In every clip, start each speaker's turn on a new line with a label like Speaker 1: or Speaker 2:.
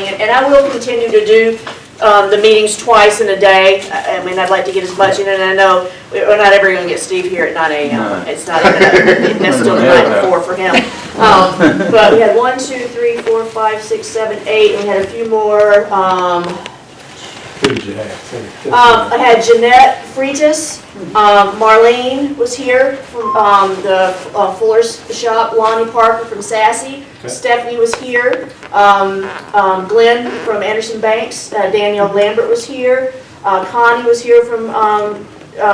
Speaker 1: scheduling it. And I will continue to do the meetings twice in a day. I mean, I'd like to get as much in, and I know we're not ever going to get Steve here at 9 a.m.
Speaker 2: No.
Speaker 1: It's not even, that's still the night before for him. But we had 1, 2, 3, 4, 5, 6, 7, 8, and we had a few more.
Speaker 3: Who did you have?
Speaker 1: I had Jeanette Freitas, Marlene was here from the Fuller's shop, Lonnie Parker from Sassy,
Speaker 3: Okay.
Speaker 1: Stephanie was here, Glenn from Anderson Banks, Danielle Lambert was here, Connie was here from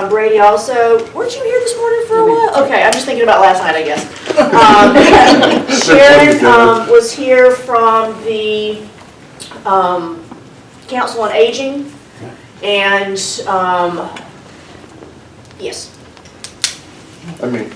Speaker 1: Brady also. Weren't you here this morning for a while? Okay, I'm just thinking about last night, I guess. Sharon was here from the Council on Aging, and yes.
Speaker 4: I mean,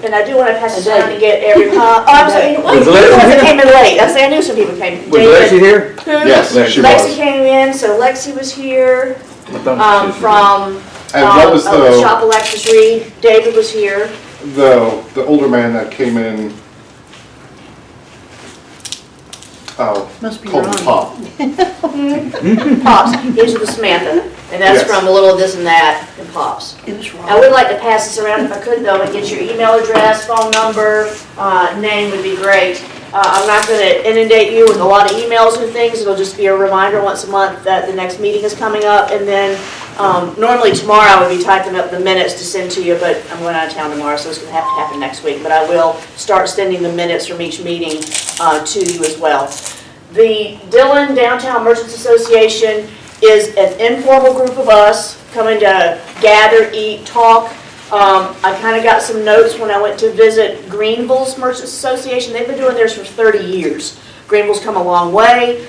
Speaker 1: And I do want to pass this around to get every. Oh, I'm sorry.
Speaker 2: Was
Speaker 1: The
Speaker 2: Lexi
Speaker 1: ones that
Speaker 2: here?
Speaker 1: came in late. I say I knew some people came.
Speaker 2: Was Lexi here?
Speaker 1: Who?
Speaker 4: yes, she
Speaker 1: Lexi
Speaker 4: was.
Speaker 1: came in, so Lexi was here
Speaker 2: I thought she was here.
Speaker 1: from
Speaker 4: And what was
Speaker 1: the
Speaker 4: the,
Speaker 1: shop Alexis Reed. David was here.
Speaker 4: the older man that came in? Oh,
Speaker 5: Must be
Speaker 4: called him Pop.
Speaker 1: Pops. Here's with the Samantha, and that's
Speaker 4: Yes.
Speaker 1: from a little of this and that and Pops.
Speaker 5: It was
Speaker 1: I
Speaker 5: wrong.
Speaker 1: would like to pass this around if I could, though, and get your email address, phone number, name would be great. I'm not going to inundate you with a lot of emails and things. It'll just be a reminder once a month that the next meeting is coming up. And then normally tomorrow I would be typing up the minutes to send to you, but I'm going out of town tomorrow, so it's going to have to happen next week. But I will start sending the minutes from each meeting to you as well. The Dillon Downtown Merchants Association is an informal group of us coming to gather, eat, talk. I kind of got some notes when I went to visit Greenville's Merchants Association. They've been doing theirs for 30 years. Greenville's come a long way.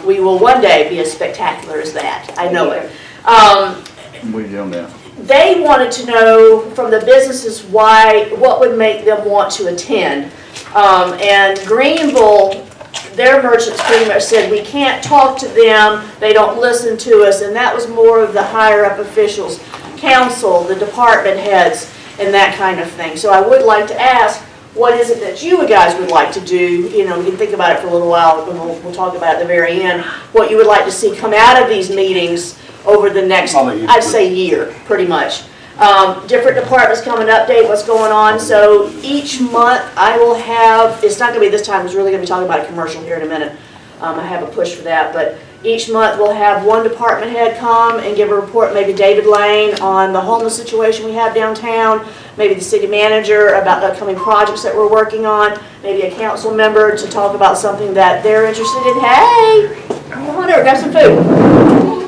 Speaker 1: We will one day be as spectacular as that. I know it.
Speaker 2: We don't know.
Speaker 1: They wanted to know from the businesses what would make them want to attend. And Greenville, their merchants pretty much said, we can't talk to them, they don't listen to us, and that was more of the higher up officials, council, the department heads, and that kind of thing. So I would like to ask, what is it that you guys would like to do? You know, we can think about it for a little while, and we'll talk about it at the very end, what you would like to see come out of these meetings over the next, I'd say, year, pretty much. Different departments come and update what's going on. So each month I will have, it's not going to be this time, it's really going to be talking about a commercial here in a minute. I have a push for that, but each month we'll have one department head come and give a report, maybe David Lane on the homeless situation we have downtown, maybe the city manager about upcoming projects that we're working on, maybe a council member to talk about something that they're interested in. Hey, come on over, grab some food.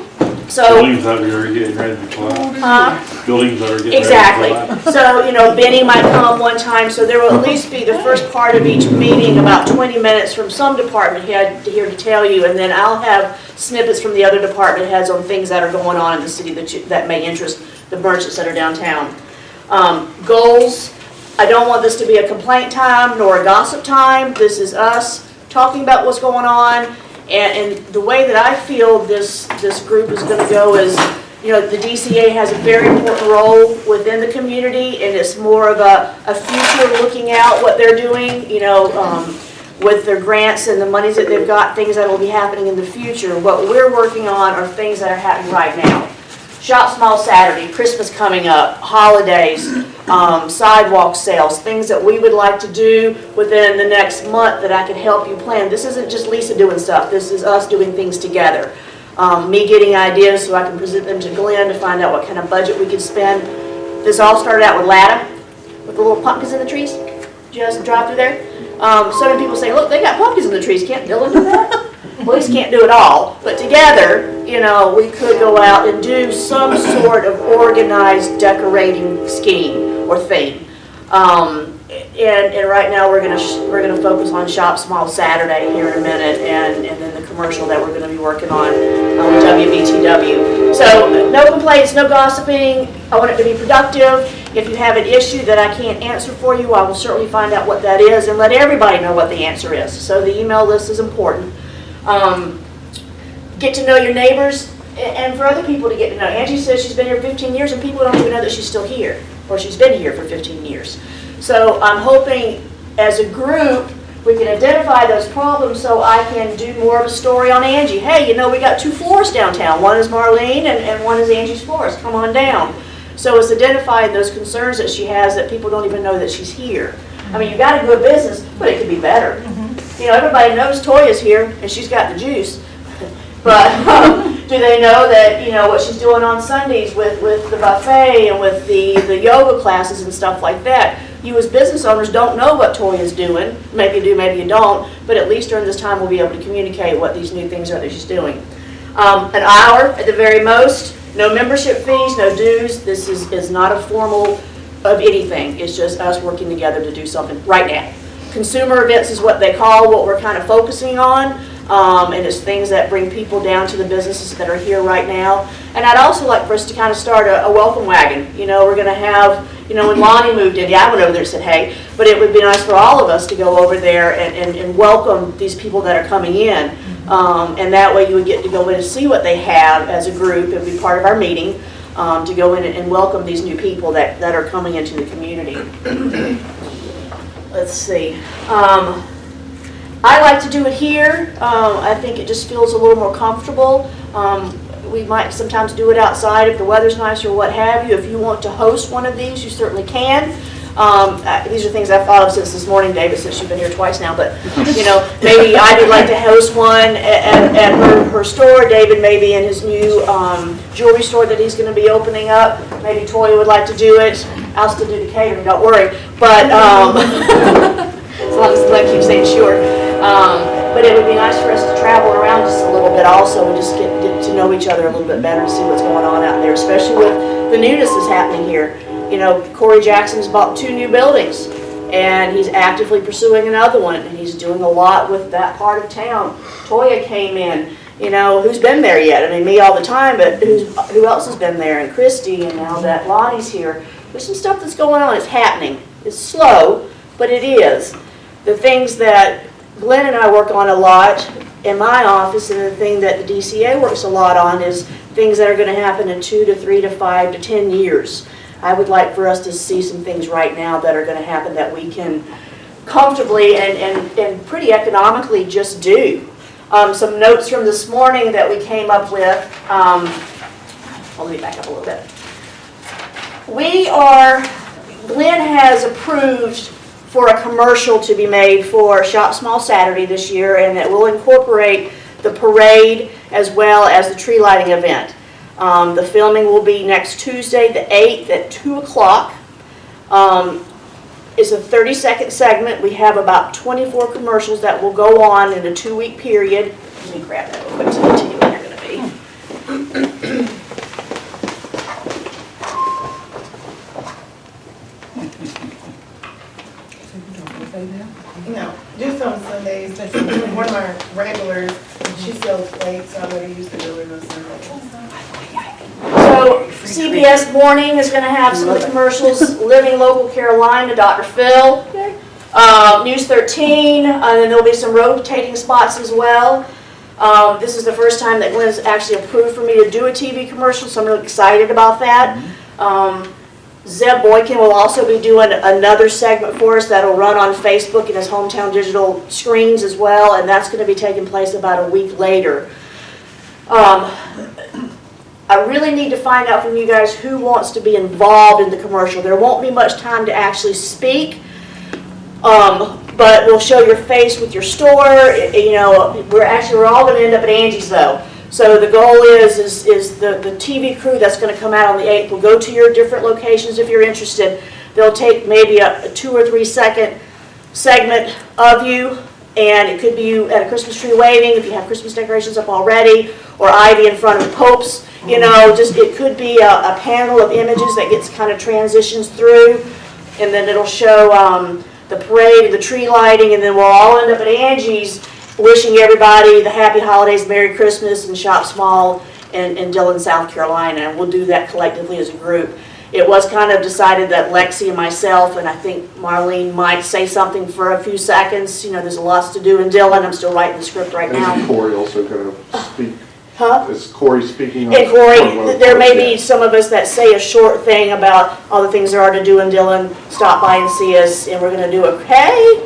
Speaker 1: So,
Speaker 3: Buildings that are getting ready to collapse. Buildings that are getting ready to
Speaker 1: exactly.
Speaker 3: collapse.
Speaker 1: So, you know, Benny might come one time, so there will at least be the first part of each meeting, about 20 minutes from some department head here to tell you, and then I'll have snippets from the other department heads on things that are going on in the city that may interest the merchants that are downtown. Goals, I don't want this to be a complaint time nor a gossip time. This is us talking about what's going on. And the way that I feel this group is going to go is, you know, the DCA has a very important role within the community, and it's more of a future looking out what they're doing, you know, with their grants and the monies that they've got, things that will be happening in the future. What we're working on are things that are happening right now. Shop Small Saturday, Christmas coming up, holidays, sidewalk sales, things that we would like to do within the next month that I can help you plan. This isn't just Lisa doing stuff, this is us doing things together. Me getting ideas so I can present them to Glenn to find out what kind of budget we could spend. This all started out with Latta, with the little pumpkins in the trees. Just drive through there. So many people say, look, they got pumpkins in the trees, can't Dillon do that? Police can't do it all, but together, you know, we could go out and do some sort of organized decorating scheme or theme. And right now we're gonna focus on Shop Small Saturday here in a minute, and then the commercial that we're gonna be working on with WBTW. So no complaints, no gossiping. I want it to be productive. If you have an issue that I can't answer for you, I will certainly find out what that is and let everybody know what the answer is. So the email list is important. Get to know your neighbors, and for other people to get to know. Angie says she's been here 15 years and people don't even know that she's still here, or she's been here for 15 years. So I'm hoping as a group We can identify those problems so I can do more of a story on Angie. Hey, you know, we got 2 florists downtown. One is Marlene and one is Angie's florist. Come on down. So it's identifying those concerns that she has that people don't even know that she's here. I mean, you got a good business, but it could be better. You know, everybody knows Toya's here and she's got the juice. But do they know that, you know, what she's doing on Sundays with the buffet and with the yoga classes and stuff like that? You as business owners don't know what Toya's doing. Maybe you do, maybe you don't. But at least during this time we'll be able to communicate what these new things are that she's doing. An hour at the very most. No membership fees, no dues. This is not a formal of anything. It's just us working together to do something right now. Consumer events is what they call what we're kind of focusing on. And it's things that bring people down to the businesses that are here right now. And I'd also like for us to kind of start a welcome wagon. You know, we're going to have, you know, when Lonnie moved in, yeah, I went over there and said, hey, but it would be nice for all of us to go over there and welcome these people that are coming in. And that way you would get to go in and see what they have as a group and be part of our meeting to go in and welcome these new people that are coming into the community. Let's see. I like to do it here. I think it just feels a little more comfortable. We might sometimes do it outside if the weather's nice or what have you. If you want to host one of these, you certainly can. These are things I've thought of since this morning, David, since you've been here twice now. But, you know, maybe I would like to host one at her store. David maybe in his new jewelry store that he's going to be opening up. Maybe Toya would like to do it. I'll still do the catering, don't worry. But as long as Glenn keeps saying sure. But it would be nice for us to travel around just a little bit also and just get to know each other a little bit better and see what's going on out there, especially with the newness that's happening here. You know, Corey Jackson's bought 2 new buildings and he's actively pursuing another one and he's doing a lot with that part of town. Toya came in, you know, who's been there yet? I mean, me all the time, but who else has been there? And Christy, and now that Lonnie's here. There's some stuff that's going on. It's happening. It's slow, but it is. The things that Glenn and I work on a lot in my office, and the thing that the DCA works a lot on is things that are going to happen in 2 to 3 to 5 to 10 years. I would like for us to see some things right now that are going to happen that we can comfortably and pretty economically just do. Some notes from this morning that we came up with. Let me back up a little bit. Glenn has approved for a commercial to be made for Shop Small Saturday this year, and it will incorporate the parade as well as the tree lighting event. The filming will be next Tuesday, the 8th at 2 o'clock. It's a 30-second segment. We have about 24 commercials that will go on in a 2-week period. Let me grab that real quick so I can tell you what they're going to be.
Speaker 5: No, just on Sundays, that's one of my regulars, she sells plates, so I'm gonna use the building on Sundays.
Speaker 1: So CBS Morning is going to have some of the commercials. Living Local Carolina, Dr. Phil. News 13, and then there'll be some rotating spots as well. This is the first time that Glenn's actually approved for me to do a TV commercial, so I'm really excited about that. Zeb Boykin will also be doing another segment for us that'll run on Facebook and his hometown digital screens as well, and that's going to be taking place about a week later. I really need to find out from you guys who wants to be involved in the commercial. There won't be much time to actually speak, but we'll show your face with your store. You know, we're all going to end up at Angie's though. So the goal is the TV crew that's going to come out on the 8th will go to your different locations if you're interested. They'll take maybe a 2 or 3 second segment of you, and it could be you at a Christmas tree waving if you have Christmas decorations up already, or ivy in front of the popes. You know, just it could be a panel of images that gets kind of transitions through, and then it'll show the parade and the tree lighting, and then we'll all end up at Angie's wishing everybody the happy holidays, Merry Christmas, and Shop Small in Dillon, South Carolina, and we'll do that collectively as a group. It was kind of decided that Lexi and myself, and I think Marlene might say something for a few seconds. You know, there's lots to do in Dillon. I'm still writing the script right now.
Speaker 4: Is Corey also going to speak?
Speaker 1: Huh?
Speaker 4: Is Corey speaking?
Speaker 1: And Corey, there may be some of us that say a short thing about all the things there are to do in Dillon. Stop by and see us, and we're going to do a, hey,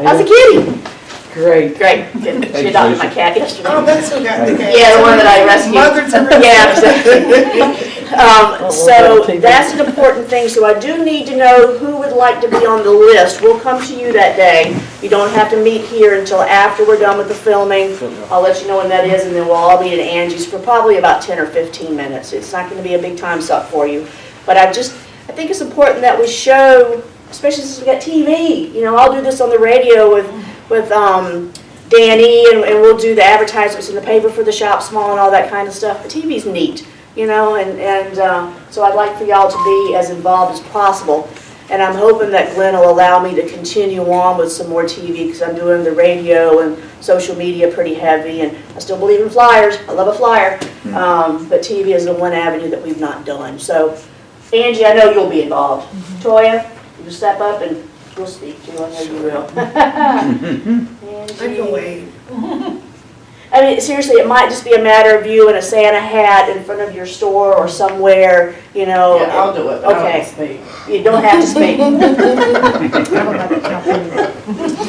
Speaker 1: How's the kitty?
Speaker 6: Great.
Speaker 1: Great. Good. She adopted my cat yesterday.
Speaker 5: Oh, that's who got the cat.
Speaker 1: Yeah, the one that I rescued.
Speaker 5: Mother Teresa.
Speaker 1: Yeah, exactly. So that's an important thing, so I do need to know who would like to be on the list. We'll come to you that day. You don't have to meet here until after we're done with the filming. I'll let you know when that is, and then we'll all be at Angie's for probably about 10 or 15 minutes. It's not gonna be a big time suck for you. But I think it's important that we show, especially since we got TV. You know, I'll do this on the radio with Danny, and we'll do the advertisements in the paper for the shop small and all that kind of stuff. The TV's neat, you know, and so I'd like for y'all to be as involved as possible. And I'm hoping that Glenn will allow me to continue on with some more TV, because I'm doing the radio and social media pretty heavy, and I still believe in flyers. I love a flyer, but TV is the one avenue that we've not done. So, Angie, I know you'll be involved. Toya, you step up and we'll speak to you. I know you will.
Speaker 5: I can wait.
Speaker 1: I mean, seriously, it might just be a matter of you in a Santa hat in front of your store or somewhere, you know.
Speaker 6: Yeah, I'll do it, but I don't
Speaker 1: Okay.
Speaker 6: have to speak.
Speaker 1: You don't have to speak.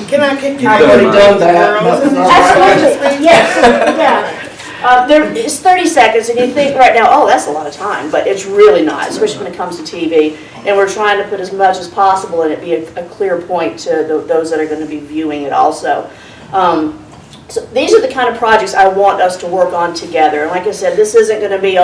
Speaker 5: Can I kick you?
Speaker 6: I've already done that.
Speaker 1: Absolutely, yes, yeah. It's 30 seconds, and you think right now, oh, that's a lot of time, but it's really not, especially when it comes to TV. And we're trying to put as much as possible and it be a clear point to those that are going to be viewing it also. So these are the kind of projects I want us to work on together. And like I said, this isn't going to be,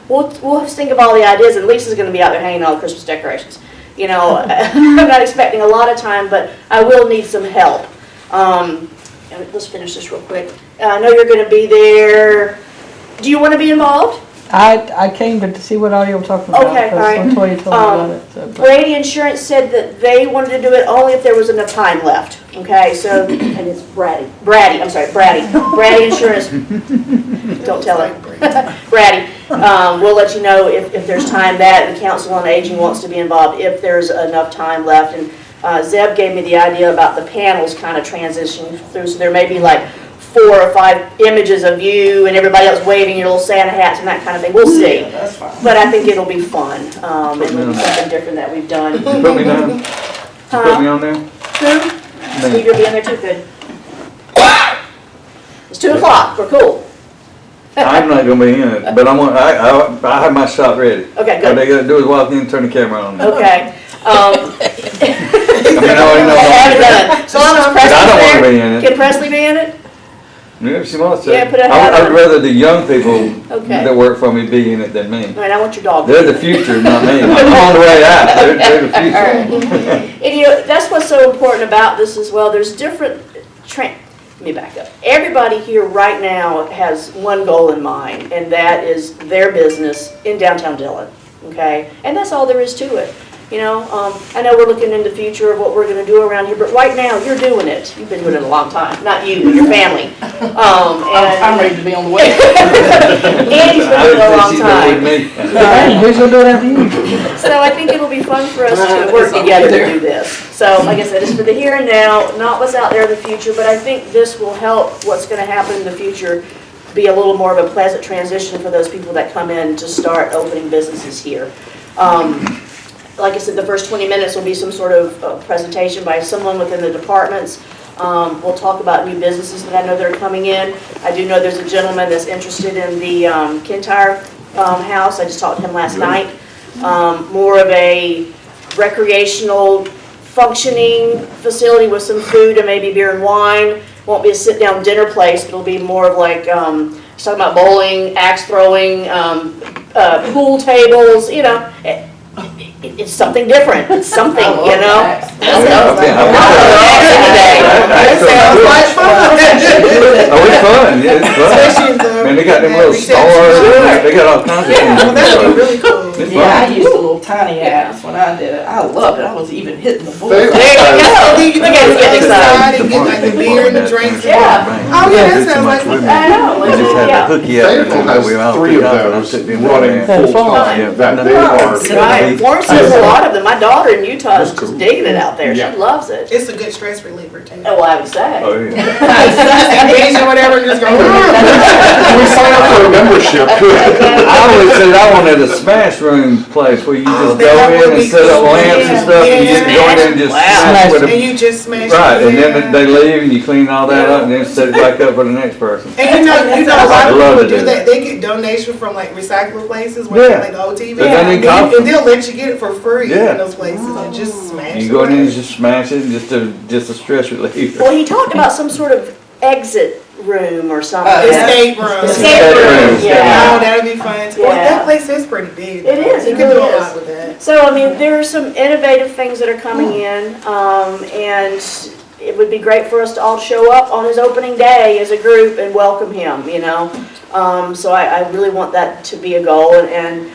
Speaker 1: we'll think of all the ideas, and Lisa's going to be out there hanging all the Christmas decorations. You know, I'm not expecting a lot of time, but I will need some help. Let's finish this real quick. I know you're going to be there. Do you want to be involved?
Speaker 6: I came to see what all you were talking about.
Speaker 1: Okay, all right.
Speaker 6: That's what Toya told me about it. So, but-
Speaker 1: Brady Insurance said that they wanted to do it only if there was enough time left. Okay, so, and it's Brady, I'm sorry, Brady Insurance, don't tell it. Brady, we'll let you know if there's time that the Council on Aging wants to be involved, if there's enough time left. And Zeb gave me the idea about the panels kind of transitioning through, so there may be like 4 or 5 images of you and everybody else waving your little Santa hats and that kind of thing. We'll see.
Speaker 6: Yeah, that's fine.
Speaker 1: But I think it'll be fun. It'll be something different that we've done.
Speaker 2: You put me down? You put me on there?
Speaker 1: Steve, you'll be in there too, good. It's 2 o'clock, we're cool.
Speaker 2: I'm not gonna be in it, but I have my shot ready.
Speaker 1: Okay,
Speaker 2: All
Speaker 1: good.
Speaker 2: they gotta do is walk in and turn the camera on.
Speaker 1: Okay.
Speaker 2: I mean, I already know.
Speaker 1: I haven't done it. So long as
Speaker 2: But I don't wanna
Speaker 1: Presley's
Speaker 2: be in
Speaker 1: there.
Speaker 2: it.
Speaker 1: Can Presley be in it?
Speaker 2: Yeah, if she wants to.
Speaker 1: Yeah, put a hat
Speaker 2: I'd
Speaker 1: on.
Speaker 2: rather the young people
Speaker 1: Okay.
Speaker 2: that work for me be in it than me.
Speaker 1: All right, I want your dog.
Speaker 2: They're the future, not me. I'm on the way out. They're the future.
Speaker 1: And you know, that's what's so important about this as well. There's different, let me back up. Everybody here right now has one goal in mind, and that is their business in downtown Dillon, okay? And that's all there is to it. You know, I know we're looking in the future of what we're gonna do around here, but right now, you're doing it. You've been doing it a long time, not you, but your family.
Speaker 6: I'm ready to be on the way.
Speaker 1: Andy's been doing it a long time.
Speaker 6: Hey, who's gonna do it after you?
Speaker 1: So I think it'll be fun for us to work together to do this. So like I said, it's for the here and now, not what's out there in the future, but I think this will help what's going to happen in the future be a little more of a pleasant transition for those people that come in to start opening businesses here. Like I said, the first 20 minutes will be some sort of presentation by someone within the departments. We'll talk about new businesses that I know that are coming in. I do know there's a gentleman that's interested in the Kintyre house. I just talked to him last night. More of a recreational functioning facility with some food and maybe beer and wine. Won't be a sit-down dinner place, but it'll be more of like, he's talking about bowling, axe throwing, pool tables, you know. It's something different. It's something, you know.
Speaker 2: Oh, it's fun, yeah, it's fun.
Speaker 5: Especially the.
Speaker 2: Man, they got them little
Speaker 5: reception.
Speaker 2: stars, they got all kinds of
Speaker 5: Well, that would be
Speaker 2: things.
Speaker 5: really cool.
Speaker 2: It's
Speaker 6: Yeah, I
Speaker 2: fun.
Speaker 6: used a little tiny ass when I did it. I loved it. I was even hitting the bull.
Speaker 5: There you go. You can
Speaker 1: Okay,
Speaker 5: go
Speaker 1: get
Speaker 5: to the
Speaker 1: excited.
Speaker 5: side and get like the beer and the drinks.
Speaker 1: Yeah.
Speaker 5: Oh, yeah, that sounds like fun.
Speaker 1: I know.
Speaker 2: I just had
Speaker 1: Yeah.
Speaker 2: the hooky out
Speaker 4: Fayetteville
Speaker 2: there, we were all
Speaker 4: has 3 of
Speaker 2: together, and I
Speaker 4: those
Speaker 2: took them
Speaker 4: running
Speaker 2: in.
Speaker 6: That's
Speaker 4: full
Speaker 6: fun.
Speaker 4: time,
Speaker 2: Yeah.
Speaker 4: that they are.
Speaker 1: Right. Florence has a lot of them. My daughter in Utah is
Speaker 4: That's cool.
Speaker 1: just digging it out there. She
Speaker 4: Yeah.
Speaker 1: loves it.
Speaker 5: It's a good stress reliever too.
Speaker 1: Oh, well, I would say.
Speaker 2: Oh, yeah.
Speaker 5: Binge or whatever, and just go.
Speaker 4: We sign up for a membership.
Speaker 6: I
Speaker 2: I always said I wanted a smash room place where you just go in and set up lamps and stuff, and you just go in and just smash with
Speaker 5: And
Speaker 2: a.
Speaker 5: you just smash.
Speaker 2: Right,
Speaker 5: it,
Speaker 2: and
Speaker 5: yeah.
Speaker 2: then they leave and you clean all that up and then set it back up for the next person.
Speaker 5: And you know, a lot
Speaker 2: I
Speaker 5: of
Speaker 2: love
Speaker 5: people
Speaker 2: to
Speaker 5: do
Speaker 2: do
Speaker 5: that. They get donations from like recycling places where
Speaker 2: Yeah.
Speaker 5: they like OTV.
Speaker 2: But they need coffee.
Speaker 5: And they'll let you get it for free
Speaker 2: Yeah.
Speaker 5: in those places and just smash
Speaker 2: You
Speaker 5: it.
Speaker 2: go in and just smash it, just a stress reliever.
Speaker 1: Well, he talked about some sort of exit room or something.
Speaker 5: Escape room.
Speaker 1: Escape room,
Speaker 5: Oh,
Speaker 1: yeah.
Speaker 5: that'd be fun too. Well,
Speaker 1: Yeah.
Speaker 5: that place is pretty big.
Speaker 1: It is,
Speaker 5: You
Speaker 1: it
Speaker 5: can do
Speaker 1: really
Speaker 5: a
Speaker 1: is.
Speaker 5: lot with that.
Speaker 1: So, I mean, there are some innovative things that are coming in, and it would be great for us to all show up on his opening day as a group and welcome him, you know? So I really want that to be a goal, and,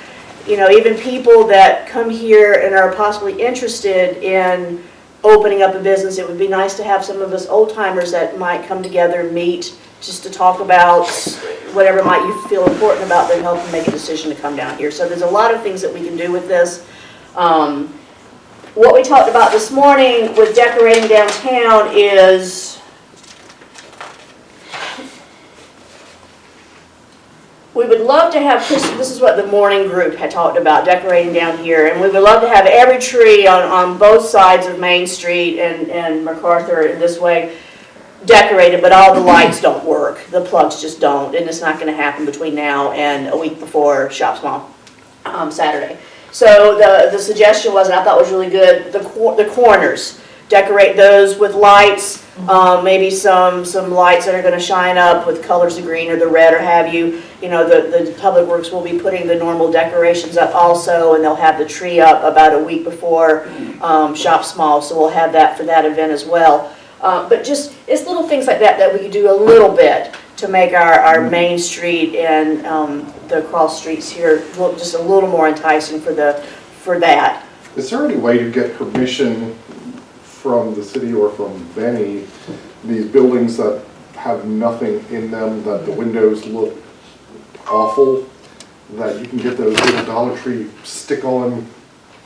Speaker 1: you know, even people that come here and are possibly interested in opening up a business, it would be nice to have some of us old timers that might come together and meet just to talk about whatever might you feel important about that help them make a decision to come down here. So there's a lot of things that we can do with this. What we talked about this morning with decorating downtown is we would love to have, this is what the morning group had talked about, decorating down here, and we would love to have every tree on both sides of Main Street and MacArthur in this way decorated, but all the lights don't work. The plugs just don't, and it's not going to happen between now and a week before Shop Small Saturday. So the suggestion was, and I thought was really good, the corners. Decorate those with lights, maybe some lights that are going to shine up with colors of green or the red or have you. You know, the Public Works will be putting the normal decorations up also, and they'll have the tree up about a week before Shop Small, so we'll have that for that event as well. But just, it's little things like that that we could do a little bit to make our Main Street and the cross streets here look just a little more enticing for that.
Speaker 4: Is there any way to get permission from the city or from Benny, these buildings that have nothing in them, that the windows look awful, that you can get those little Dollar Tree stick-on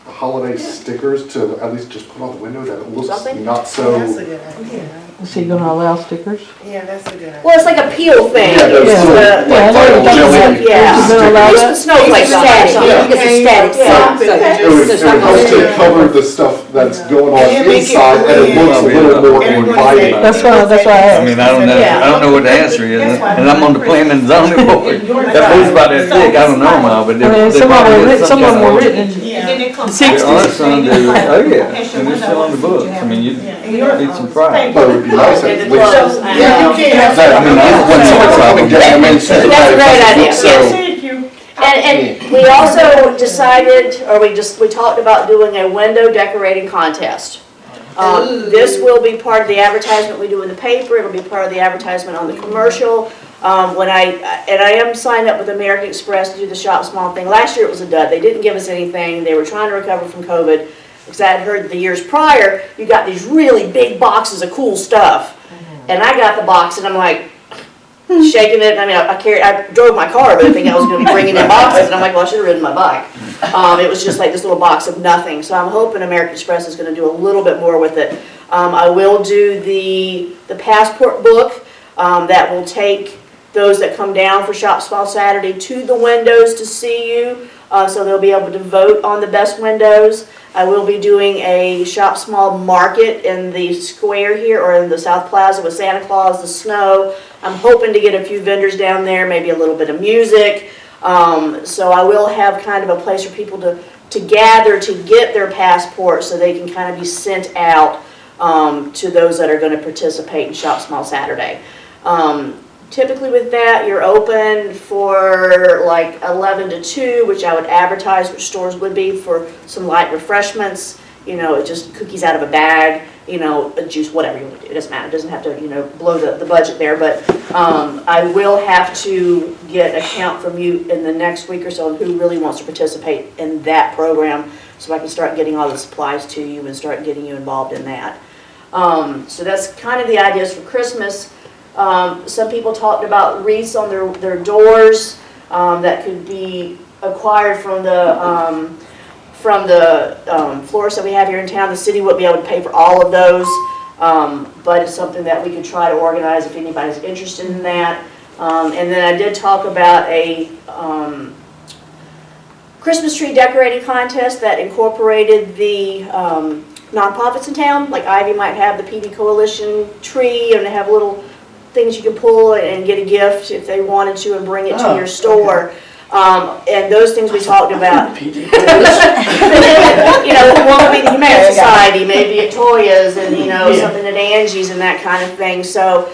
Speaker 4: holiday stickers to at least just put on the window that it looks
Speaker 1: Something?
Speaker 4: not
Speaker 5: Oh, that's a
Speaker 4: so.
Speaker 5: good idea.
Speaker 6: Is he gonna allow stickers?
Speaker 5: Yeah, that's a good idea.
Speaker 1: Well, it's like a peel thing.
Speaker 4: Yeah, those
Speaker 1: It's
Speaker 4: little,
Speaker 1: the-
Speaker 4: like, vinyl jelly
Speaker 1: Yeah.
Speaker 6: Is it allowed?
Speaker 1: Use the snowflakes on it or
Speaker 7: Static,
Speaker 1: something.
Speaker 7: yeah.
Speaker 1: It's a static, yeah.
Speaker 5: Something that
Speaker 1: Okay.
Speaker 4: It would
Speaker 5: just-
Speaker 4: help to cover the stuff that's going on
Speaker 5: And make it
Speaker 4: inside, and it looks a little more
Speaker 5: Everyone
Speaker 4: inviting.
Speaker 5: say-
Speaker 6: That's why I asked.
Speaker 2: I mean, I don't know, I don't know what the answer is, and I'm on the planning and zoning board. That booth's about that thick, I don't know, Ma, but
Speaker 6: I
Speaker 2: they
Speaker 6: mean,
Speaker 2: they
Speaker 6: some of
Speaker 2: probably
Speaker 6: them were
Speaker 2: did
Speaker 6: written, some of them were
Speaker 2: something.
Speaker 6: written in
Speaker 5: Yeah.
Speaker 2: Your
Speaker 6: '60s.
Speaker 2: honest son do, oh yeah, and it's still on the books, I mean, you need some pride.
Speaker 4: But it would be nice
Speaker 1: And
Speaker 4: at
Speaker 1: the
Speaker 4: least.
Speaker 1: clothes, I
Speaker 5: Yeah,
Speaker 1: know.
Speaker 5: you can't.
Speaker 4: That, I mean, when someone's coming down, I mean,
Speaker 1: That's a great idea.
Speaker 4: so.
Speaker 1: And we also decided, or we talked about doing a window decorating contest. This will be part of the advertisement we do in the paper, it'll be part of the advertisement on the commercial. I am signed up with American Express to do the Shop Small thing. Last year it was a dud, they didn't give us anything, they were trying to recover from COVID. Because I had heard the years prior, you got these really big boxes of cool stuff. And I got the box and I'm like, shaking it, I mean, I drove my car, but I think I was gonna be bringing in boxes, and I'm like, well, I should've ridden my bike. It was just like this little box of nothing, so I'm hoping American Express is gonna do a little bit more with it. I will do the passport book, that will take those that come down for Shop Small Saturday to the windows to see you, so they'll be able to vote on the best windows. I will be doing a Shop Small market in the square here, or in the South Plaza with Santa Claus, the snow. I'm hoping to get a few vendors down there, maybe a little bit of music. So I will have kind of a place for people to gather to get their passports so they can kind of be sent out to those that are going to participate in Shop Small Saturday. Typically with that, you're open for like 11 to 2, which I would advertise which stores would be for some light refreshments, you know, just cookies out of a bag, you know, a juice, whatever you want to do, it doesn't matter, it doesn't have to, you know, blow the budget there, but I will have to get a count from you in the next week or so on who really wants to participate in that program, so I can start getting all the supplies to you and start getting you involved in that. So that's kind of the ideas for Christmas. Some people talked about wreaths on their doors that could be acquired from the florists that we have here in town. The city wouldn't be able to pay for all of those, but it's something that we could try to organize if anybody's interested in that. And then I did talk about a Christmas tree decorating contest that incorporated the nonprofits in town. Like Ivy might have the PD Coalition tree, and they have little things you can pull and get a gift if they wanted to and bring it to your store. And those things we talked about. You know, one would be the Humane Society, maybe at Toya's, and something at Angie's and that kind of thing. So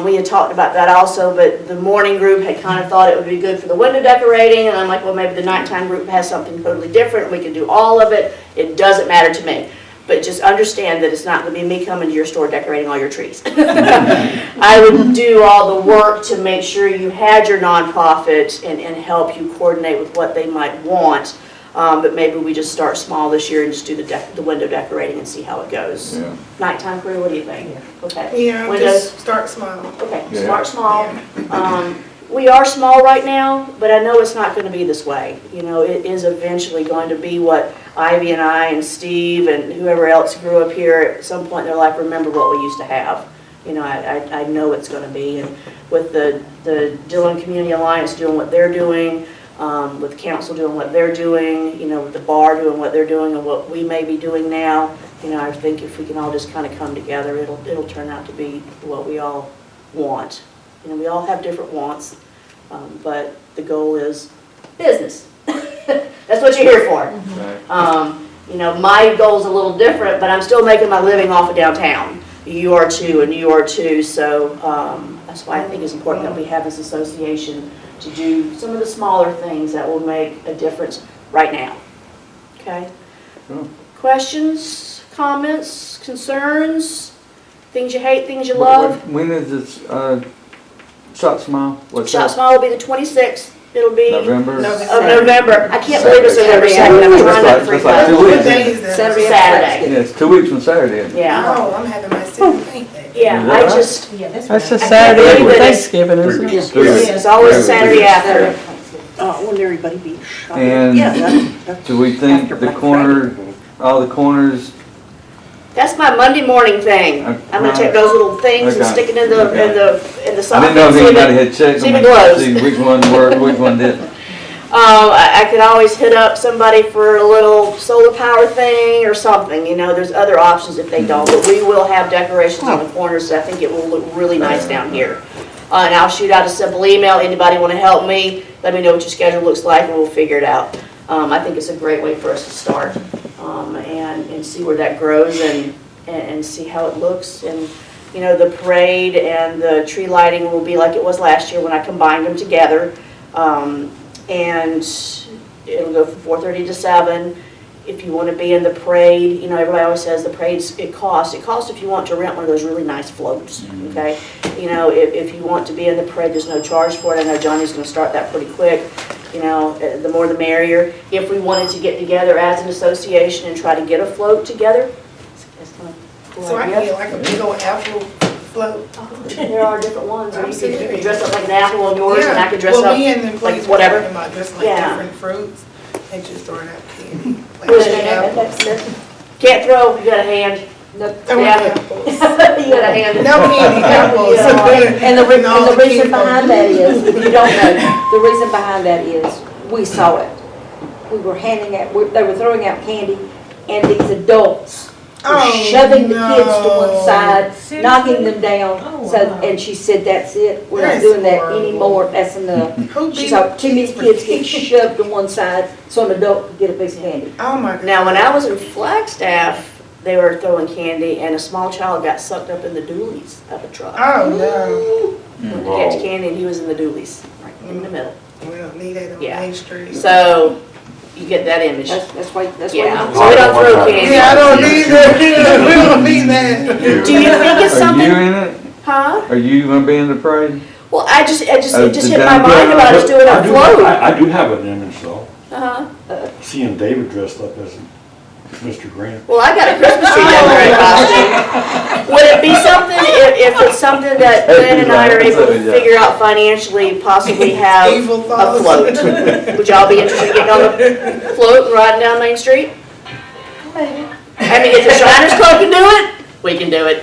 Speaker 1: we had talked about that also, but the morning group had kind of thought it would be good for the window decorating, and I'm like, well, maybe the nighttime group has something totally different. We can do all of it. It doesn't matter to me. But just understand that it's not going to be me coming to your store decorating all your trees. I would do all the work to make sure you had your nonprofit and help you coordinate with what they might want. But maybe we just start small this year and just do the window decorating and see how it goes.
Speaker 2: Yeah.
Speaker 1: Nighttime crew, what do you think? Okay.
Speaker 5: Yeah,
Speaker 1: Windows.
Speaker 5: just start small.
Speaker 1: Okay,
Speaker 2: Yeah.
Speaker 1: start small. We are small right now, but I know it's not going to be this way. It is eventually going to be what Ivy and I and Steve and whoever else grew up here at some point in their life remember what we used to have. I know it's going to be. And with the Dillon Community Alliance doing what they're doing, with the council doing what they're doing, with the bar doing what they're doing and what we may be doing now, I think if we can all just kind of come together, it'll turn out to be what we all want. We all have different wants, but the goal is business. That's what you're here for.
Speaker 2: Right.
Speaker 1: My goal's a little different, but I'm still making my living off of downtown. You are too, and you are too, so that's why I think it's important that we have this association to do some of the smaller things that will make a difference right now. Okay?
Speaker 2: Cool.
Speaker 1: Questions, comments, concerns, things you hate, things you love?
Speaker 2: When is this, Shot Smile? What's
Speaker 1: Shot
Speaker 2: that?
Speaker 1: Smile will be the 26th. It'll be
Speaker 2: November?
Speaker 1: of November. I can't believe it's November 2nd. I'm trying not to freak
Speaker 2: That's like
Speaker 1: out.
Speaker 2: 2
Speaker 5: What
Speaker 2: weeks.
Speaker 5: day is that?
Speaker 1: Saturday.
Speaker 2: Yeah, it's 2 weeks from Saturday. isn't it?
Speaker 1: Yeah.
Speaker 5: Oh, I'm having my second paint day.
Speaker 1: Yeah,
Speaker 2: Is
Speaker 1: I
Speaker 2: that right?
Speaker 1: just,
Speaker 7: That's
Speaker 6: That's the
Speaker 1: I can't
Speaker 6: Saturday
Speaker 1: believe
Speaker 6: after
Speaker 1: it.
Speaker 6: Thanksgiving, isn't it?
Speaker 1: it's always a Saturday after.
Speaker 7: wouldn't everybody be shot?
Speaker 2: And
Speaker 7: that's
Speaker 2: do we think
Speaker 7: after
Speaker 2: the
Speaker 7: Black
Speaker 2: corner, all the corners,
Speaker 1: That's my Monday morning thing. I'm gonna take those little things and
Speaker 2: Okay.
Speaker 1: stick it in the
Speaker 2: I
Speaker 1: socket.
Speaker 2: didn't know if
Speaker 1: see if
Speaker 2: anybody
Speaker 1: it-
Speaker 2: had checked
Speaker 1: see if
Speaker 2: them
Speaker 1: it glows.
Speaker 2: and see which one worked, which one didn't.
Speaker 1: I could always hit up somebody for a little solar power thing or something, there's other options if they don't, but we will have decorations on the corners, so I think it will look really nice down here. And I'll shoot out a simple email, anybody wanna help me, let me know what your schedule looks like and we'll figure it out. I think it's a great way for us to start, and see where that grows and see how it looks. And, the parade and the tree lighting will be like it was last year when I combined them together. And it'll go from 4:30 to 7. If you want to be in the parade, everybody always says the parade's, it costs if you want to rent one of those really nice floats, okay? If you want to be in the parade, there's no charge for it. I know Johnny's going to start that pretty quick. The more the merrier. If we wanted to get together as an association and try to get a float together, that's kind of a cool
Speaker 5: So I
Speaker 1: idea.
Speaker 5: can get like a big old apple float.
Speaker 1: There are different ones. Or
Speaker 5: I'm
Speaker 1: you can
Speaker 5: serious.
Speaker 1: dress up like an apple on yours, and I can dress
Speaker 5: Well,
Speaker 1: up
Speaker 5: me and the employees were
Speaker 1: whatever.
Speaker 5: talking about just like
Speaker 1: Yeah.
Speaker 5: different fruits and just throwing out candy. Like
Speaker 1: Push
Speaker 5: cherry
Speaker 1: it.
Speaker 5: apples.
Speaker 1: Can't throw, you got a hand.
Speaker 5: Throwing
Speaker 1: Yeah.
Speaker 5: apples.
Speaker 1: You got a hand.
Speaker 5: No candy, apples.
Speaker 1: Yeah.
Speaker 7: And the
Speaker 5: all the
Speaker 7: reason
Speaker 5: candy
Speaker 7: behind that is, if you don't know, the reason behind that is, we saw it. We were handing out, they were throwing out candy, and these adults were
Speaker 5: Oh,
Speaker 7: shoving the kids to one
Speaker 5: no.
Speaker 7: side,
Speaker 8: Seriously?
Speaker 7: knocking them down.
Speaker 8: Oh,
Speaker 7: So,
Speaker 8: wow.
Speaker 7: and she said, that's it, we're not
Speaker 5: That's
Speaker 7: doing that
Speaker 5: horrible.
Speaker 7: anymore, that's enough.
Speaker 5: Who
Speaker 7: She
Speaker 5: beat
Speaker 7: saw too many
Speaker 5: for
Speaker 7: kids get shoved to one side, so an adult could get a piece of candy.
Speaker 5: Oh my God.
Speaker 1: Now, when I was in Flagstaff, they were throwing candy, and a small child got sucked up in the dualies of a truck.
Speaker 5: Oh no.
Speaker 1: Went to catch candy, and he was in the dualies, right in the middle.
Speaker 5: We don't need that on
Speaker 1: Yeah.
Speaker 5: Main Street.
Speaker 1: So, you get that image.
Speaker 7: That's why.
Speaker 1: Yeah, so we don't throw candy.
Speaker 5: Yeah, I don't need that. We don't need that.
Speaker 1: Do you think it's
Speaker 2: Are you
Speaker 1: something,
Speaker 2: in it?
Speaker 1: huh?
Speaker 2: Are you gonna be in the parade?
Speaker 1: Well, it just
Speaker 2: the
Speaker 1: hit my mind
Speaker 2: downtown-
Speaker 1: about us doing a float.
Speaker 3: I do have an image though,
Speaker 1: Uh-huh.
Speaker 3: seeing David dressed up as Mr. Grant.
Speaker 1: Well, I got a Christmas tree decorating costume. Would it be something, if it's something that Glenn and I are able to figure out financially, possibly have
Speaker 5: Evil
Speaker 1: a
Speaker 5: thoughts.
Speaker 1: float? Would y'all be interested in getting on the float and riding down Main Street? I mean, if the Shriners Club can do it, we can do it.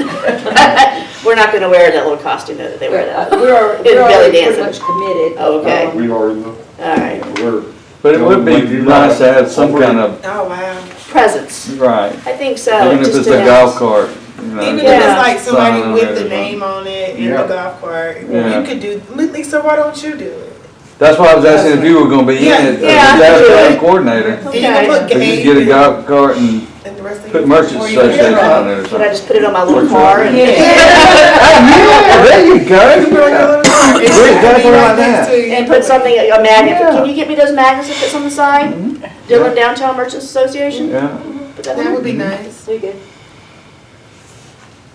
Speaker 1: We're not gonna wear that little costume that they wear though.
Speaker 7: We're
Speaker 1: Belly
Speaker 7: already
Speaker 1: dancing.
Speaker 7: pretty much committed.
Speaker 1: Okay.
Speaker 4: We are in the,
Speaker 1: All right.
Speaker 4: we're
Speaker 2: But it would be nice to have some kind of,
Speaker 5: Oh, wow.
Speaker 1: Presents.
Speaker 2: right,
Speaker 1: I think so.
Speaker 2: even if
Speaker 1: just
Speaker 2: it's
Speaker 1: to
Speaker 2: a
Speaker 1: have-
Speaker 2: golf cart, you know.
Speaker 5: Even if
Speaker 1: Yeah.
Speaker 5: it's like somebody
Speaker 2: Sign on
Speaker 5: with the
Speaker 2: there.
Speaker 5: name on it in
Speaker 4: Yeah.
Speaker 5: the golf cart,
Speaker 2: Yeah.
Speaker 5: you could do, Lisa, why don't you do it?
Speaker 2: That's why I was asking if you were gonna be in it,
Speaker 1: Yeah,
Speaker 2: as
Speaker 1: I
Speaker 2: a
Speaker 1: do it.
Speaker 2: coordinator.
Speaker 5: And you can put
Speaker 2: To just
Speaker 5: game
Speaker 2: get a golf cart and
Speaker 5: and the rest of
Speaker 2: put
Speaker 5: your-
Speaker 2: merchants
Speaker 5: or you can
Speaker 2: association
Speaker 5: draw.
Speaker 2: on there or
Speaker 1: Could I
Speaker 2: something.
Speaker 1: just put it on my little car? and-
Speaker 2: Yeah, there you
Speaker 5: You can put it on
Speaker 2: go.
Speaker 5: your little cart. It's
Speaker 2: We're
Speaker 5: gonna be
Speaker 2: exactly
Speaker 5: right
Speaker 2: like
Speaker 5: next
Speaker 2: that.
Speaker 5: to you.
Speaker 1: And put something, a magnet,
Speaker 2: Yeah.
Speaker 1: can you get me those magnets that fits on the side?
Speaker 2: Mhm.
Speaker 1: Dillon Downtown Merchants Association?
Speaker 2: Yeah.
Speaker 1: Put that
Speaker 5: That
Speaker 1: on.
Speaker 5: would be nice.
Speaker 1: There you go.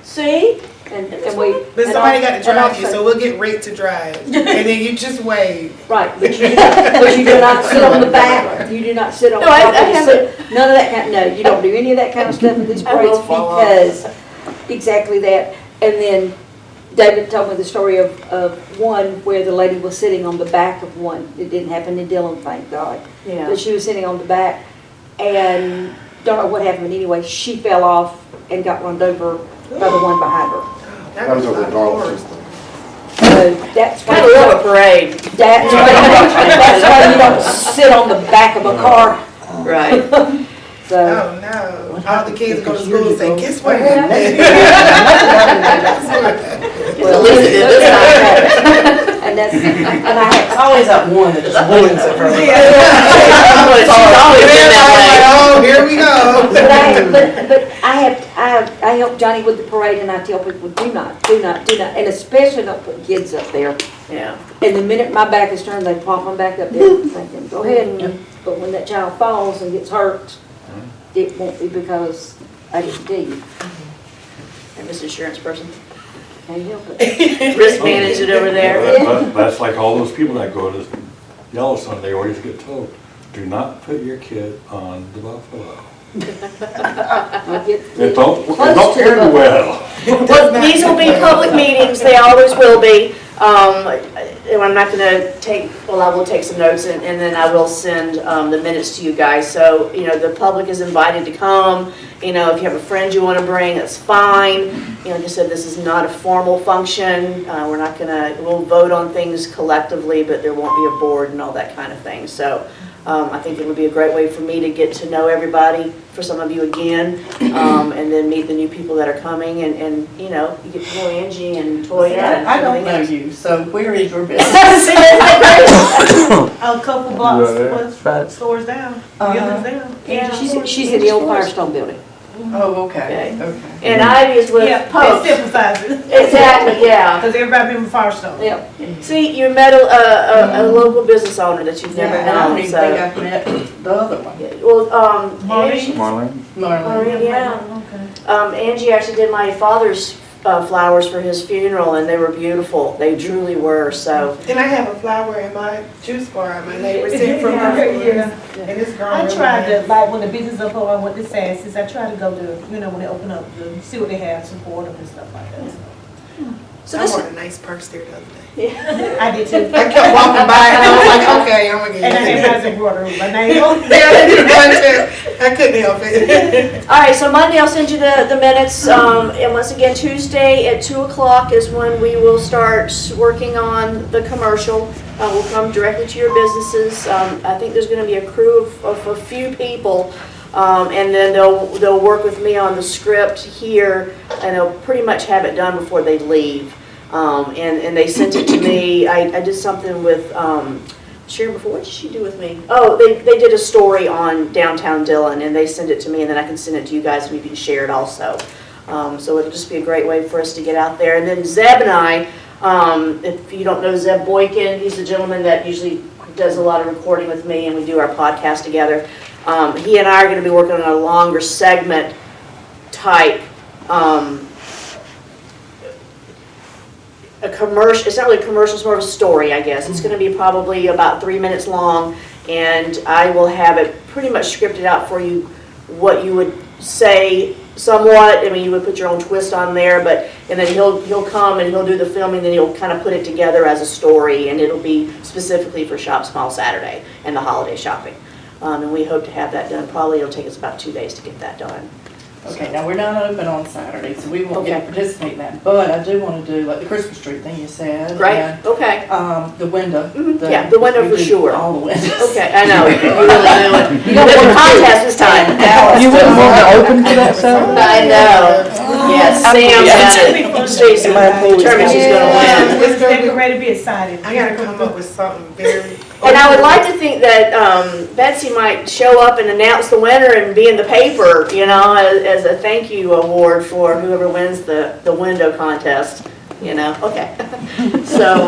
Speaker 1: See?
Speaker 7: And we.
Speaker 5: But
Speaker 7: and
Speaker 5: somebody
Speaker 7: al-
Speaker 5: got to
Speaker 7: and
Speaker 5: drive you,
Speaker 7: also-
Speaker 5: so we'll get Rick to drive. And then you just wave.
Speaker 7: Right, but you do not sit on the back, you do not sit on
Speaker 1: No,
Speaker 7: top
Speaker 1: I
Speaker 7: of the
Speaker 1: haven't.
Speaker 7: seat. None of that kind, no, you don't do any of that kind of stuff in these
Speaker 1: I will
Speaker 7: parades
Speaker 1: fall off.
Speaker 7: because, exactly that. And then David told me the story of one where the lady was sitting on the back of one. It didn't happen in Dillon, thank God.
Speaker 1: Yeah.
Speaker 7: But she was sitting on the back and don't know what happened, but anyway, she fell off and got run over by the one behind her.
Speaker 4: That was over Darlington.
Speaker 7: So that's why.
Speaker 1: Kind of love a parade.
Speaker 7: That's why you don't sit on the back of a car,
Speaker 1: Right.
Speaker 7: so.
Speaker 5: Oh, no. All the kids go to school and say, guess what happened?
Speaker 7: Well,
Speaker 1: At least it did this time.
Speaker 7: And that's, and I had,
Speaker 6: It's always that one that just wins it for me.
Speaker 1: It's always been that
Speaker 5: Oh, here we go.
Speaker 7: but I help Johnny with the parade and I tell people, do not, and especially don't put kids up there.
Speaker 1: way. Yeah.
Speaker 7: And the minute my back is turned, they plop them back up there thinking, go ahead. But when that child falls and gets hurt, it won't be because I didn't tell you.
Speaker 1: And this insurance person.
Speaker 7: Can't help it.
Speaker 1: Risk manage it over there.
Speaker 3: That's like all those people that go to Yellowstone, they always get told, do not put your kid on the buffalo.
Speaker 7: I'll get
Speaker 3: It don't
Speaker 7: Close to the
Speaker 3: end
Speaker 7: buffalo.
Speaker 3: well.
Speaker 1: Well, these will be public meetings, they always will be. And I'm not gonna take, well, I will take some notes and then I will send the minutes to you guys. So, you know, the public is invited to come. You know, if you have a friend you wanna bring, that's fine. You know, like I said, this is not a formal function. We're not gonna, we'll vote on things collectively, but there won't be a board and all that kind of thing. So I think it would be a great way for me to get to know everybody, for some of you again, and then meet the new people that are coming and you know, you get to know Angie and Toya and
Speaker 6: I don't
Speaker 1: everything
Speaker 6: know
Speaker 1: else.
Speaker 6: you, so where is your business?
Speaker 1: See, isn't that
Speaker 8: A couple blocks,
Speaker 2: Right.
Speaker 8: stores down,
Speaker 6: Uh-huh.
Speaker 8: buildings down.
Speaker 1: great? Yeah.
Speaker 7: She's in the old Firestone building.
Speaker 6: Oh, okay,
Speaker 1: Okay.
Speaker 6: okay.
Speaker 1: And Ivy is with
Speaker 8: Yeah,
Speaker 1: Post.
Speaker 8: it simplifies it,
Speaker 1: Exactly, yeah.
Speaker 8: because everybody been with Firestone.
Speaker 7: Yep.
Speaker 1: See, you met a local business owner that you've never
Speaker 6: Yeah, and I don't
Speaker 1: known,
Speaker 6: even
Speaker 1: so.
Speaker 6: think I've met the other one.
Speaker 1: Yeah, well,
Speaker 8: Maureen?
Speaker 1: Angie,
Speaker 2: Marlene?
Speaker 6: Marlene.
Speaker 1: yeah.
Speaker 8: Okay.
Speaker 1: Angie actually did my father's flowers for his funeral, and they were beautiful. They truly were, so.
Speaker 5: And I have a flower in my juice bar, my neighbor sent from her.
Speaker 8: Yeah.
Speaker 5: And it's grown.
Speaker 8: I
Speaker 5: really
Speaker 8: tried to,
Speaker 5: nice.
Speaker 8: like, when the business up, I went to Sassy's, I tried to go to, you know, when they open up, to see what they have, support them and stuff like that.
Speaker 1: So
Speaker 5: I
Speaker 1: this,
Speaker 5: bought a nice purse there the other day.
Speaker 8: I did too.
Speaker 5: I kept walking by and I was like, okay, I'm gonna
Speaker 8: And I
Speaker 5: get
Speaker 8: had
Speaker 5: it.
Speaker 8: my embroidery with my name on it.
Speaker 5: Yeah, I did one too. I couldn't help it.
Speaker 1: all right, so Monday I'll send you the minutes, and once again, Tuesday at 2 o'clock is when we will start working on the commercial. We'll come directly to your businesses. I think there's gonna be a crew of a few people, and then they'll work with me on the script here, and they'll pretty much have it done before they leave. And they sent it to me. I did something with Sharon before. What did she do with me? Oh, they did a story on downtown Dillon, and they sent it to me, and then I can send it to you guys, and you can share it also. So it'll just be a great way for us to get out there. And then Zeb and I, if you don't know Zeb Boykin, he's the gentleman that usually does a lot of recording with me, and we do our podcast together. He and I are going to be working on a longer segment type. A commercial, it's not really a commercial, it's more of a story, I guess. It's gonna be probably about 3 minutes long, and I will have it pretty much scripted out for you, what you would say somewhat. I mean, you would put your own twist on there, but, and then he'll come and he'll do the filming, then he'll kind of put it together as a story, and it'll be specifically for Shop Small Saturday and the holiday shopping. And we hope to have that done, probably it'll take us about 2 days to get that done.
Speaker 6: Okay, now we're not open on Saturday, so we won't get to
Speaker 1: Okay.
Speaker 6: participate in that, but I do wanna do like the Christmas tree thing you said.
Speaker 1: Great,
Speaker 6: and,
Speaker 1: okay.
Speaker 6: The window.
Speaker 1: Yeah, the window
Speaker 6: we
Speaker 1: for
Speaker 6: do
Speaker 1: sure.
Speaker 6: All the windows.
Speaker 1: Okay, I know, you really do it. You got the contest this time.
Speaker 6: You wouldn't want to open for that Saturday?
Speaker 1: I know. Yes, Sam got it. Stacy determined she's gonna win.
Speaker 8: It's getting ready to be excited.
Speaker 5: I gotta come up with something very.
Speaker 1: And I would like to think that Betsy might show up and announce the winner and be in the paper, you know, as a thank you award for whoever wins the window contest, you know, okay. So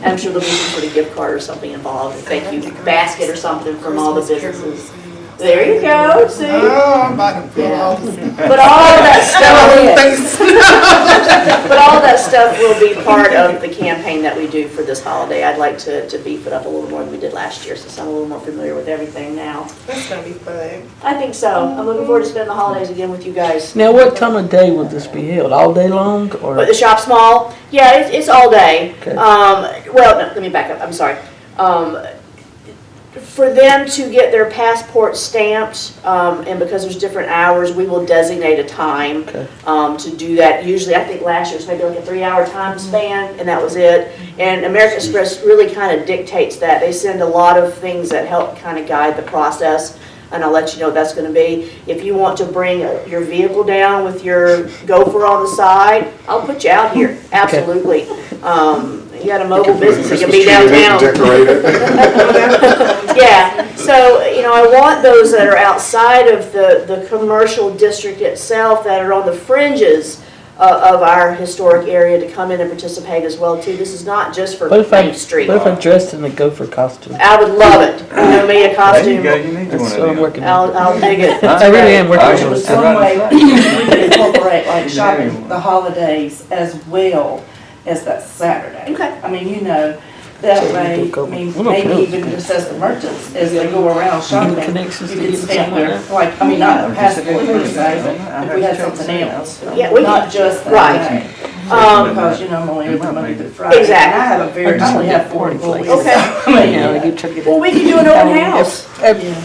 Speaker 1: I'm sure there'll be some sort of gift card or something involved, a thank you basket or something from all the businesses. There you go, see?
Speaker 5: Oh, I'm about to pull all this.
Speaker 1: But all that stuff, but all that stuff will be part of the campaign that we do for this holiday. I'd like to beef it up a little more than we did last year, since I'm a little more familiar with everything now.
Speaker 5: That's gonna be fun.
Speaker 1: I think so. I'm looking forward to spending the holidays again with you guys.
Speaker 9: Now, what time of day will this be held? All day long, or?
Speaker 1: But the shop's small? Yeah, it's all day.
Speaker 9: Okay.
Speaker 1: Well, no, let me back up, I'm sorry. For them to get their passport stamped, and because there's different hours, we will designate a time
Speaker 9: Okay.
Speaker 1: to do that. Usually, I think last year was maybe like a 3-hour time span, and that was it. And American Express really kind of dictates that. They send a lot of things that help kind of guide the process, and I'll let you know what that's going to be. If you want to bring your vehicle down with your gopher on the side, I'll put you out here, absolutely. You got a mobile business, you can be downtown.
Speaker 4: Decorate it.
Speaker 1: Yeah, so, you know, I want those that are outside of the commercial district itself, that are on the fringes of our historic area, to come in and participate as well, too. This is not just for
Speaker 9: What if I
Speaker 1: Main Street.
Speaker 9: What if I dressed in a gopher costume?
Speaker 1: I would love it. You know me, a
Speaker 2: There you
Speaker 1: costume.
Speaker 2: go, you need
Speaker 9: That's
Speaker 2: one
Speaker 9: what I'm
Speaker 2: of them.
Speaker 9: working on.
Speaker 1: I'll dig it.
Speaker 9: I really am working
Speaker 2: I
Speaker 9: on
Speaker 2: was-
Speaker 9: it.
Speaker 6: Some way we can incorporate like shopping the holidays as well as that Saturday.
Speaker 1: Okay.
Speaker 6: I mean, you know, that way, I mean, maybe even just as the merchants, as they go around shopping, you
Speaker 9: Connections to
Speaker 6: can
Speaker 9: get
Speaker 6: stamp
Speaker 9: somewhere.
Speaker 6: their, like, I mean, not a passport per se, but if we had something else.
Speaker 1: Yeah, we
Speaker 6: Not
Speaker 1: can,
Speaker 6: just
Speaker 1: right.
Speaker 6: that day.
Speaker 1: Um,
Speaker 6: Because, you know, I'm only open Monday through Friday.
Speaker 1: Exactly.
Speaker 6: And I have a very, I only have 4 employees.
Speaker 1: Okay.
Speaker 6: I mean,
Speaker 9: Yeah, they do try to get
Speaker 1: well, we can do an open house.
Speaker 6: Yeah.
Speaker 1: You know,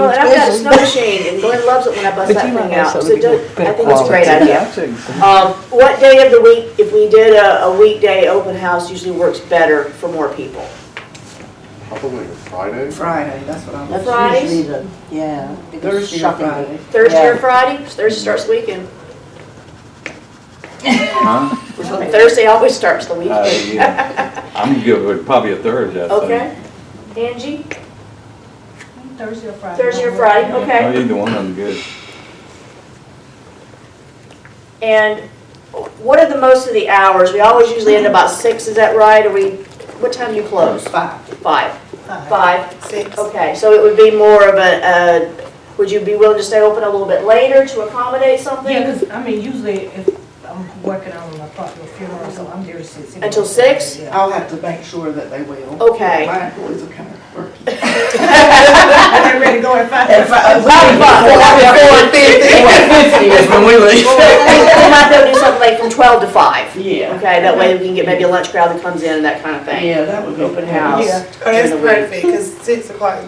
Speaker 1: and I've got a snow machine, and Glenn loves it when I bust
Speaker 9: But
Speaker 1: that
Speaker 9: you might
Speaker 1: thing out.
Speaker 9: also
Speaker 1: So
Speaker 9: get
Speaker 1: I
Speaker 9: better
Speaker 1: think it's a great
Speaker 9: quality.
Speaker 1: idea. What day of the week, if we did a weekday open house, usually works better for more people?
Speaker 4: Probably Friday.
Speaker 6: Friday, that's what I'm.
Speaker 1: The Fridays?
Speaker 9: Usually the-
Speaker 6: Yeah,
Speaker 9: Thursday
Speaker 6: Thursday or
Speaker 9: shopping
Speaker 6: Friday.
Speaker 1: Thursday or
Speaker 6: Yeah.
Speaker 1: Friday? Thursday starts the weekend.
Speaker 2: Huh?
Speaker 1: Thursday always starts the weekend.
Speaker 2: Yeah. I'm good with probably a Thursday, I think.
Speaker 1: Okay. Angie?
Speaker 8: Thursday or Friday.
Speaker 1: Thursday or Friday,
Speaker 2: Oh,
Speaker 1: okay.
Speaker 2: either one of them good.
Speaker 1: And what are the most of the hours? We always usually end about 6, is that right? Or what time do you close?
Speaker 6: 5.
Speaker 1: 5. 5.
Speaker 5: 6.
Speaker 1: Okay, so it would be more of would you be willing to stay open a little bit later to accommodate something?
Speaker 8: Yeah, because, I mean, usually if I'm working on a partner funeral, so I'm there to 6.
Speaker 1: Until 6?
Speaker 8: Yeah.
Speaker 6: I'll have to make sure that they will.
Speaker 1: Okay.
Speaker 6: My employees are kind of working.
Speaker 8: I'm ready to go at 5.
Speaker 6: If I is when we leave.
Speaker 1: We might be able to do something like from 12 to 5.
Speaker 6: Yeah.
Speaker 1: Okay, that way we can get maybe a lunch crowd that comes in and that kind of thing.
Speaker 6: Yeah, that would be.
Speaker 1: Open house.
Speaker 8: Yeah.
Speaker 5: Oh, that's
Speaker 1: During the week.
Speaker 5: perfect, because 6 o'clock,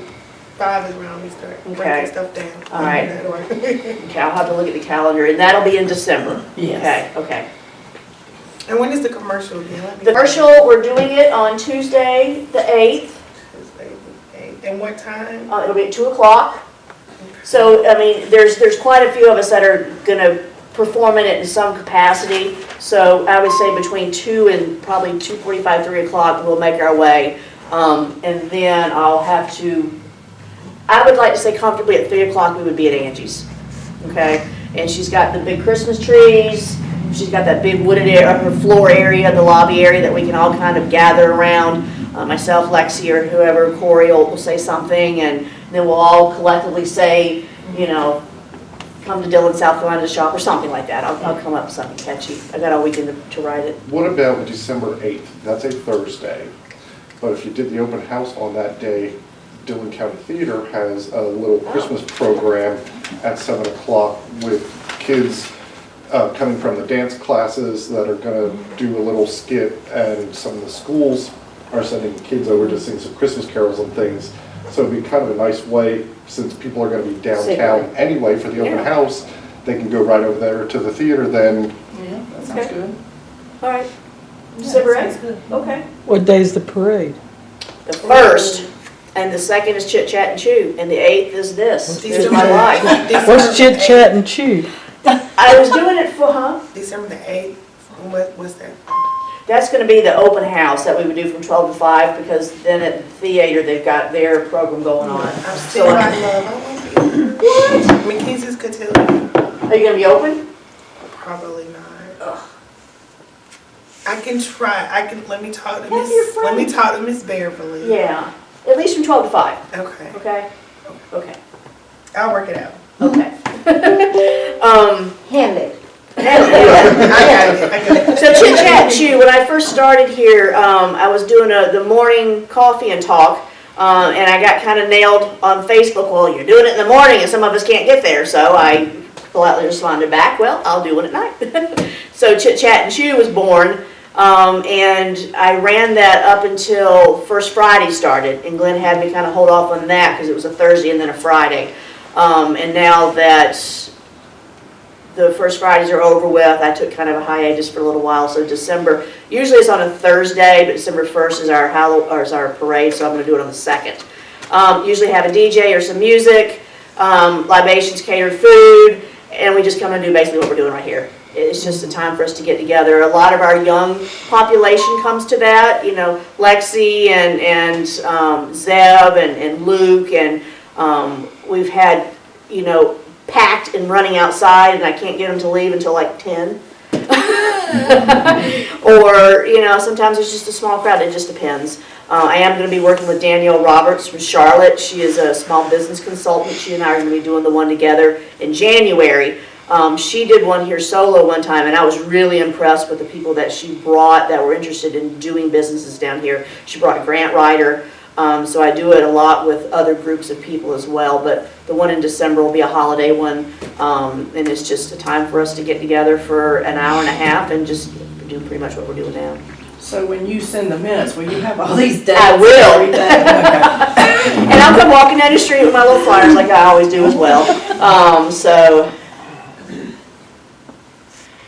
Speaker 5: 5 is around we start
Speaker 1: Okay.
Speaker 5: breaking stuff down.
Speaker 1: All right.
Speaker 5: That'll work.
Speaker 1: Okay, I'll have to look at the calendar, and that'll be in December.
Speaker 6: Yes.
Speaker 1: Okay.
Speaker 5: And when is the commercial again? Let me-
Speaker 1: The commercial, we're doing it on Tuesday, the 8th.
Speaker 5: And what time?
Speaker 1: It'll be at 2 o'clock. So, I mean, there's quite a few of us that are gonna perform in it in some capacity. So I would say between 2 and probably 2:45, 3 o'clock, we'll make our way. And then I would like to say comfortably at 3 o'clock, we would be at Angie's. Okay? And she's got the big Christmas trees. She's got that big wooded area, her floor area, the lobby area that we can all kind of gather around. Myself, Lexi, or whoever, Corey will say something, and then we'll all collectively say, you know, come to Dillon, South Carolina to shop, or something like that. I'll come up with something catchy. I got all weekend to write it.
Speaker 4: What about December 8th? That's a Thursday. But if you did the open house on that day, Dillon County Theater has a little Christmas program at 7 o'clock with kids coming from the dance classes that are going to do a little skit, and some of the schools are sending kids over to sing some Christmas carols and things. So it'd be kind of a nice way, since people are going to be downtown anyway for the open
Speaker 1: Yeah.
Speaker 4: house, they can go right over there to the theater then.
Speaker 6: Yeah, that sounds
Speaker 1: Okay.
Speaker 6: good.
Speaker 1: All right. December
Speaker 8: Sounds
Speaker 1: 8th?
Speaker 8: good.
Speaker 1: Okay.
Speaker 9: What day's the parade?
Speaker 1: The 1st, and the 2nd is Chit Chat and Chew, and the 8th is this. Here's my life.
Speaker 9: What's chit chat and chew?
Speaker 1: I was doing it for,
Speaker 5: December the 8th, what's that?
Speaker 1: That's gonna be the open house that we would do from 12 to 5, because then at the theater, they've got their program going on.
Speaker 5: I'm
Speaker 1: So,
Speaker 5: still not love, I won't be here.
Speaker 1: what?
Speaker 5: Mackenzie's could tell you,
Speaker 1: Are you gonna be open?
Speaker 5: probably not. I can try, let me talk to
Speaker 1: Have
Speaker 5: Miss,
Speaker 1: your friend.
Speaker 5: let me talk to Miss Beverly.
Speaker 1: Yeah, at least from 12 to 5,
Speaker 5: Okay,
Speaker 1: okay? Okay,
Speaker 5: I'll work it out.
Speaker 1: okay.
Speaker 7: Handle it.
Speaker 5: I got it.
Speaker 1: So Chit Chat and Chew, when I first started here, I was doing the morning coffee and talk, and I got kind of nailed on Facebook, well, you're doing it in the morning and some of us can't get there, so I politely responded back, well, I'll do one at night. So Chit Chat and Chew was born, and I ran that up until First Friday started, and Glenn had me kind of hold off on that because it was a Thursday and then a Friday. And now that the First Fridays are over with, I took kind of a hiatus for a little while, so December, usually it's on a Thursday, but December 1st is our parade, so I'm gonna do it on the 2nd. Usually have a DJ or some music, libations, catered food, and we just come and do basically what we're doing right here. It's just a time for us to get together. A lot of our young population comes to that, you know, Lexi and Zeb and Luke, and we've had, you know, packed and running outside, and I can't get them to leave until like 10. Or, you know, sometimes it's just a small crowd, it just depends. I am going to be working with Danielle Roberts from Charlotte. She is a small business consultant. She and I are going to be doing the one together in January. She did one here solo one time, and I was really impressed with the people that she brought that were interested in doing businesses down here. She brought a grant writer, so I do it a lot with other groups of people as well, but the one in December will be a holiday one, and it's just a time for us to get together for an hour and a half and just do pretty much what we're doing now.
Speaker 6: So when you send the minutes, will you have all these dates?
Speaker 1: I will.
Speaker 6: and everything? Okay.
Speaker 1: And I'll come walking down the street with my little flyers like I always do as well. So,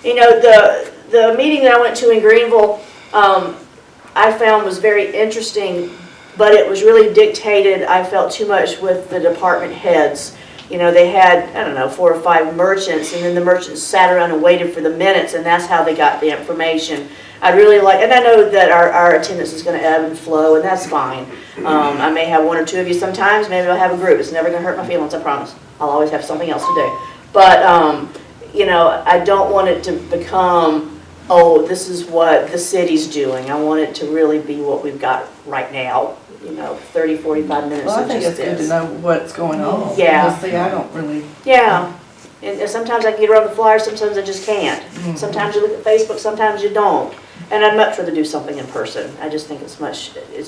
Speaker 1: you know, the meeting that I went to in Greenville, I found was very interesting, but it was really dictated, I felt, too much with the department heads. You know, they had, I don't know, 4 or 5 merchants, and then the merchants sat around and waited for the minutes, and that's how they got the information. I really like, and I know that our attendance is going to ebb and flow, and that's fine. I may have 1 or 2 of you sometimes, maybe I'll have a group. It's never going to hurt my feelings, I promise. I'll always have something else to do. But, you know, I don't want it to become, oh, this is what the city's doing. I want it to really be what we've got right now, you know, 30, 45 minutes
Speaker 6: Well, I
Speaker 1: of
Speaker 6: think
Speaker 1: just
Speaker 6: it's good to
Speaker 1: this.
Speaker 6: know what's going on.
Speaker 1: Yeah.
Speaker 6: Because, see, I don't really.
Speaker 1: Yeah, and sometimes I can get around the flyer, sometimes I just can't. Sometimes you look at Facebook, sometimes you don't. And I'd much rather do something in person. I just think it's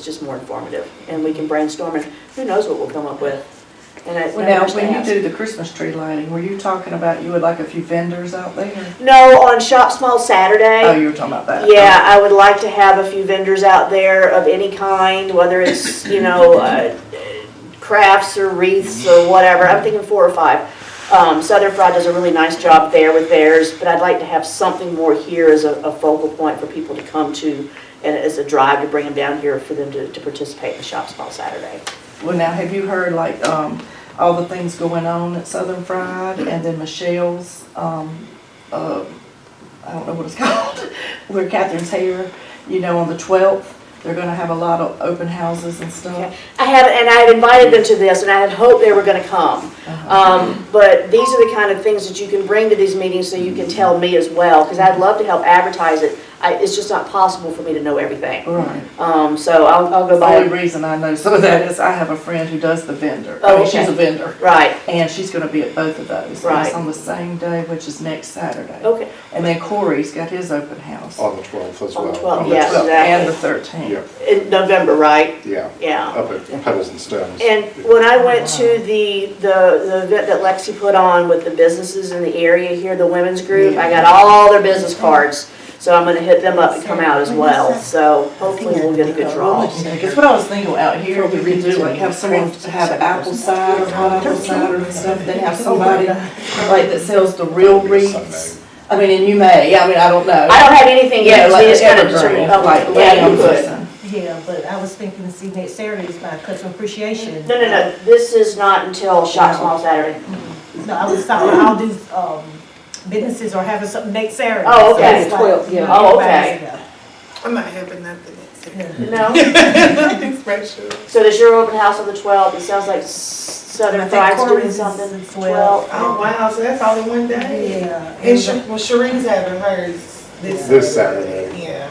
Speaker 1: just more informative. And we can brainstorm, and who knows what we'll come up with. And it's
Speaker 6: Well,
Speaker 1: never
Speaker 6: now,
Speaker 1: hurts to
Speaker 6: when you
Speaker 1: ask.
Speaker 6: do the Christmas tree lighting, were you talking about you would like a few vendors out there?
Speaker 1: No, on Shop Small Saturday.
Speaker 6: Oh, you were talking about that.
Speaker 1: Yeah, I would like to have a few vendors out there of any kind, whether it's, you know, crafts or wreaths or whatever. I'm thinking 4 or 5. Southern Fried does a really nice job there with theirs, but I'd like to have something more here as a focal point for people to come to, and as a drive to bring them down here for them to participate in Shop Small Saturday.
Speaker 6: Well, now, have you heard like all the things going on at Southern Fried and then Michelle's, I don't know what it's called, where Catherine's here, you know, on the 12th? They're gonna have a lot of open houses and stuff.
Speaker 1: Okay. I had invited them to this, and I had hoped they were gonna come. But these are the kind of things that you can bring to these meetings so you can tell me as well, because I'd love to help advertise it. It's just not possible for me to know everything.
Speaker 6: Right.
Speaker 1: So I'll go
Speaker 6: The
Speaker 1: by.
Speaker 6: only reason I know some of that is I have a friend who does the vendor.
Speaker 1: Oh,
Speaker 6: I mean,
Speaker 1: okay.
Speaker 6: she's a vendor.
Speaker 1: Right,
Speaker 6: And she's gonna be at both of those. And
Speaker 1: Right.
Speaker 6: it's on the same day, which is next Saturday.
Speaker 1: okay.
Speaker 6: And then Corey's got his open house.
Speaker 4: On the 12th as
Speaker 1: On
Speaker 4: well.
Speaker 1: the 12th,
Speaker 6: On the
Speaker 1: yes,
Speaker 6: 12th And the
Speaker 1: exactly.
Speaker 6: 13th.
Speaker 4: Yeah,
Speaker 1: In November, right?
Speaker 4: yeah,
Speaker 1: Yeah.
Speaker 4: up at Petals and Stems.
Speaker 1: And when I went to the event that Lexi put on with the businesses in the area here, the women's group, I got all their business cards. So I'm gonna hit them up to come out as well, so hopefully we'll get a good draw.
Speaker 6: Because what I was thinking out here, you could do like have someone have apple cider, hot apple cider and stuff, then have somebody like that sells the real wreaths. I mean, and you may, I mean, I don't know.
Speaker 1: I don't have anything yet, so we just kinda
Speaker 6: evergreen,
Speaker 1: determined, oh,
Speaker 6: like
Speaker 1: yeah, you
Speaker 6: lemons or
Speaker 1: could.
Speaker 6: something.
Speaker 8: Yeah, but I was thinking to see next Saturday is my customer appreciation.
Speaker 1: No, this is not until Shop Small Saturday.
Speaker 8: No, I was talking, all these, businesses are having something next Saturday.
Speaker 1: Oh,
Speaker 8: So
Speaker 1: okay.
Speaker 8: it's like,
Speaker 7: 12th, yeah.
Speaker 1: Oh,
Speaker 8: everybody's,
Speaker 1: okay.
Speaker 5: I'm not having nothing next
Speaker 1: No?
Speaker 5: Nothing special.
Speaker 1: So does your open house on the 12th? It sounds like Southern
Speaker 8: I think
Speaker 1: Fried's doing
Speaker 8: Corey's is
Speaker 1: something.
Speaker 8: the 12th.
Speaker 5: Oh, wow, so that's all in one day?
Speaker 8: Yeah.
Speaker 5: And Sharine's having hers
Speaker 4: This Saturday.
Speaker 5: Yeah.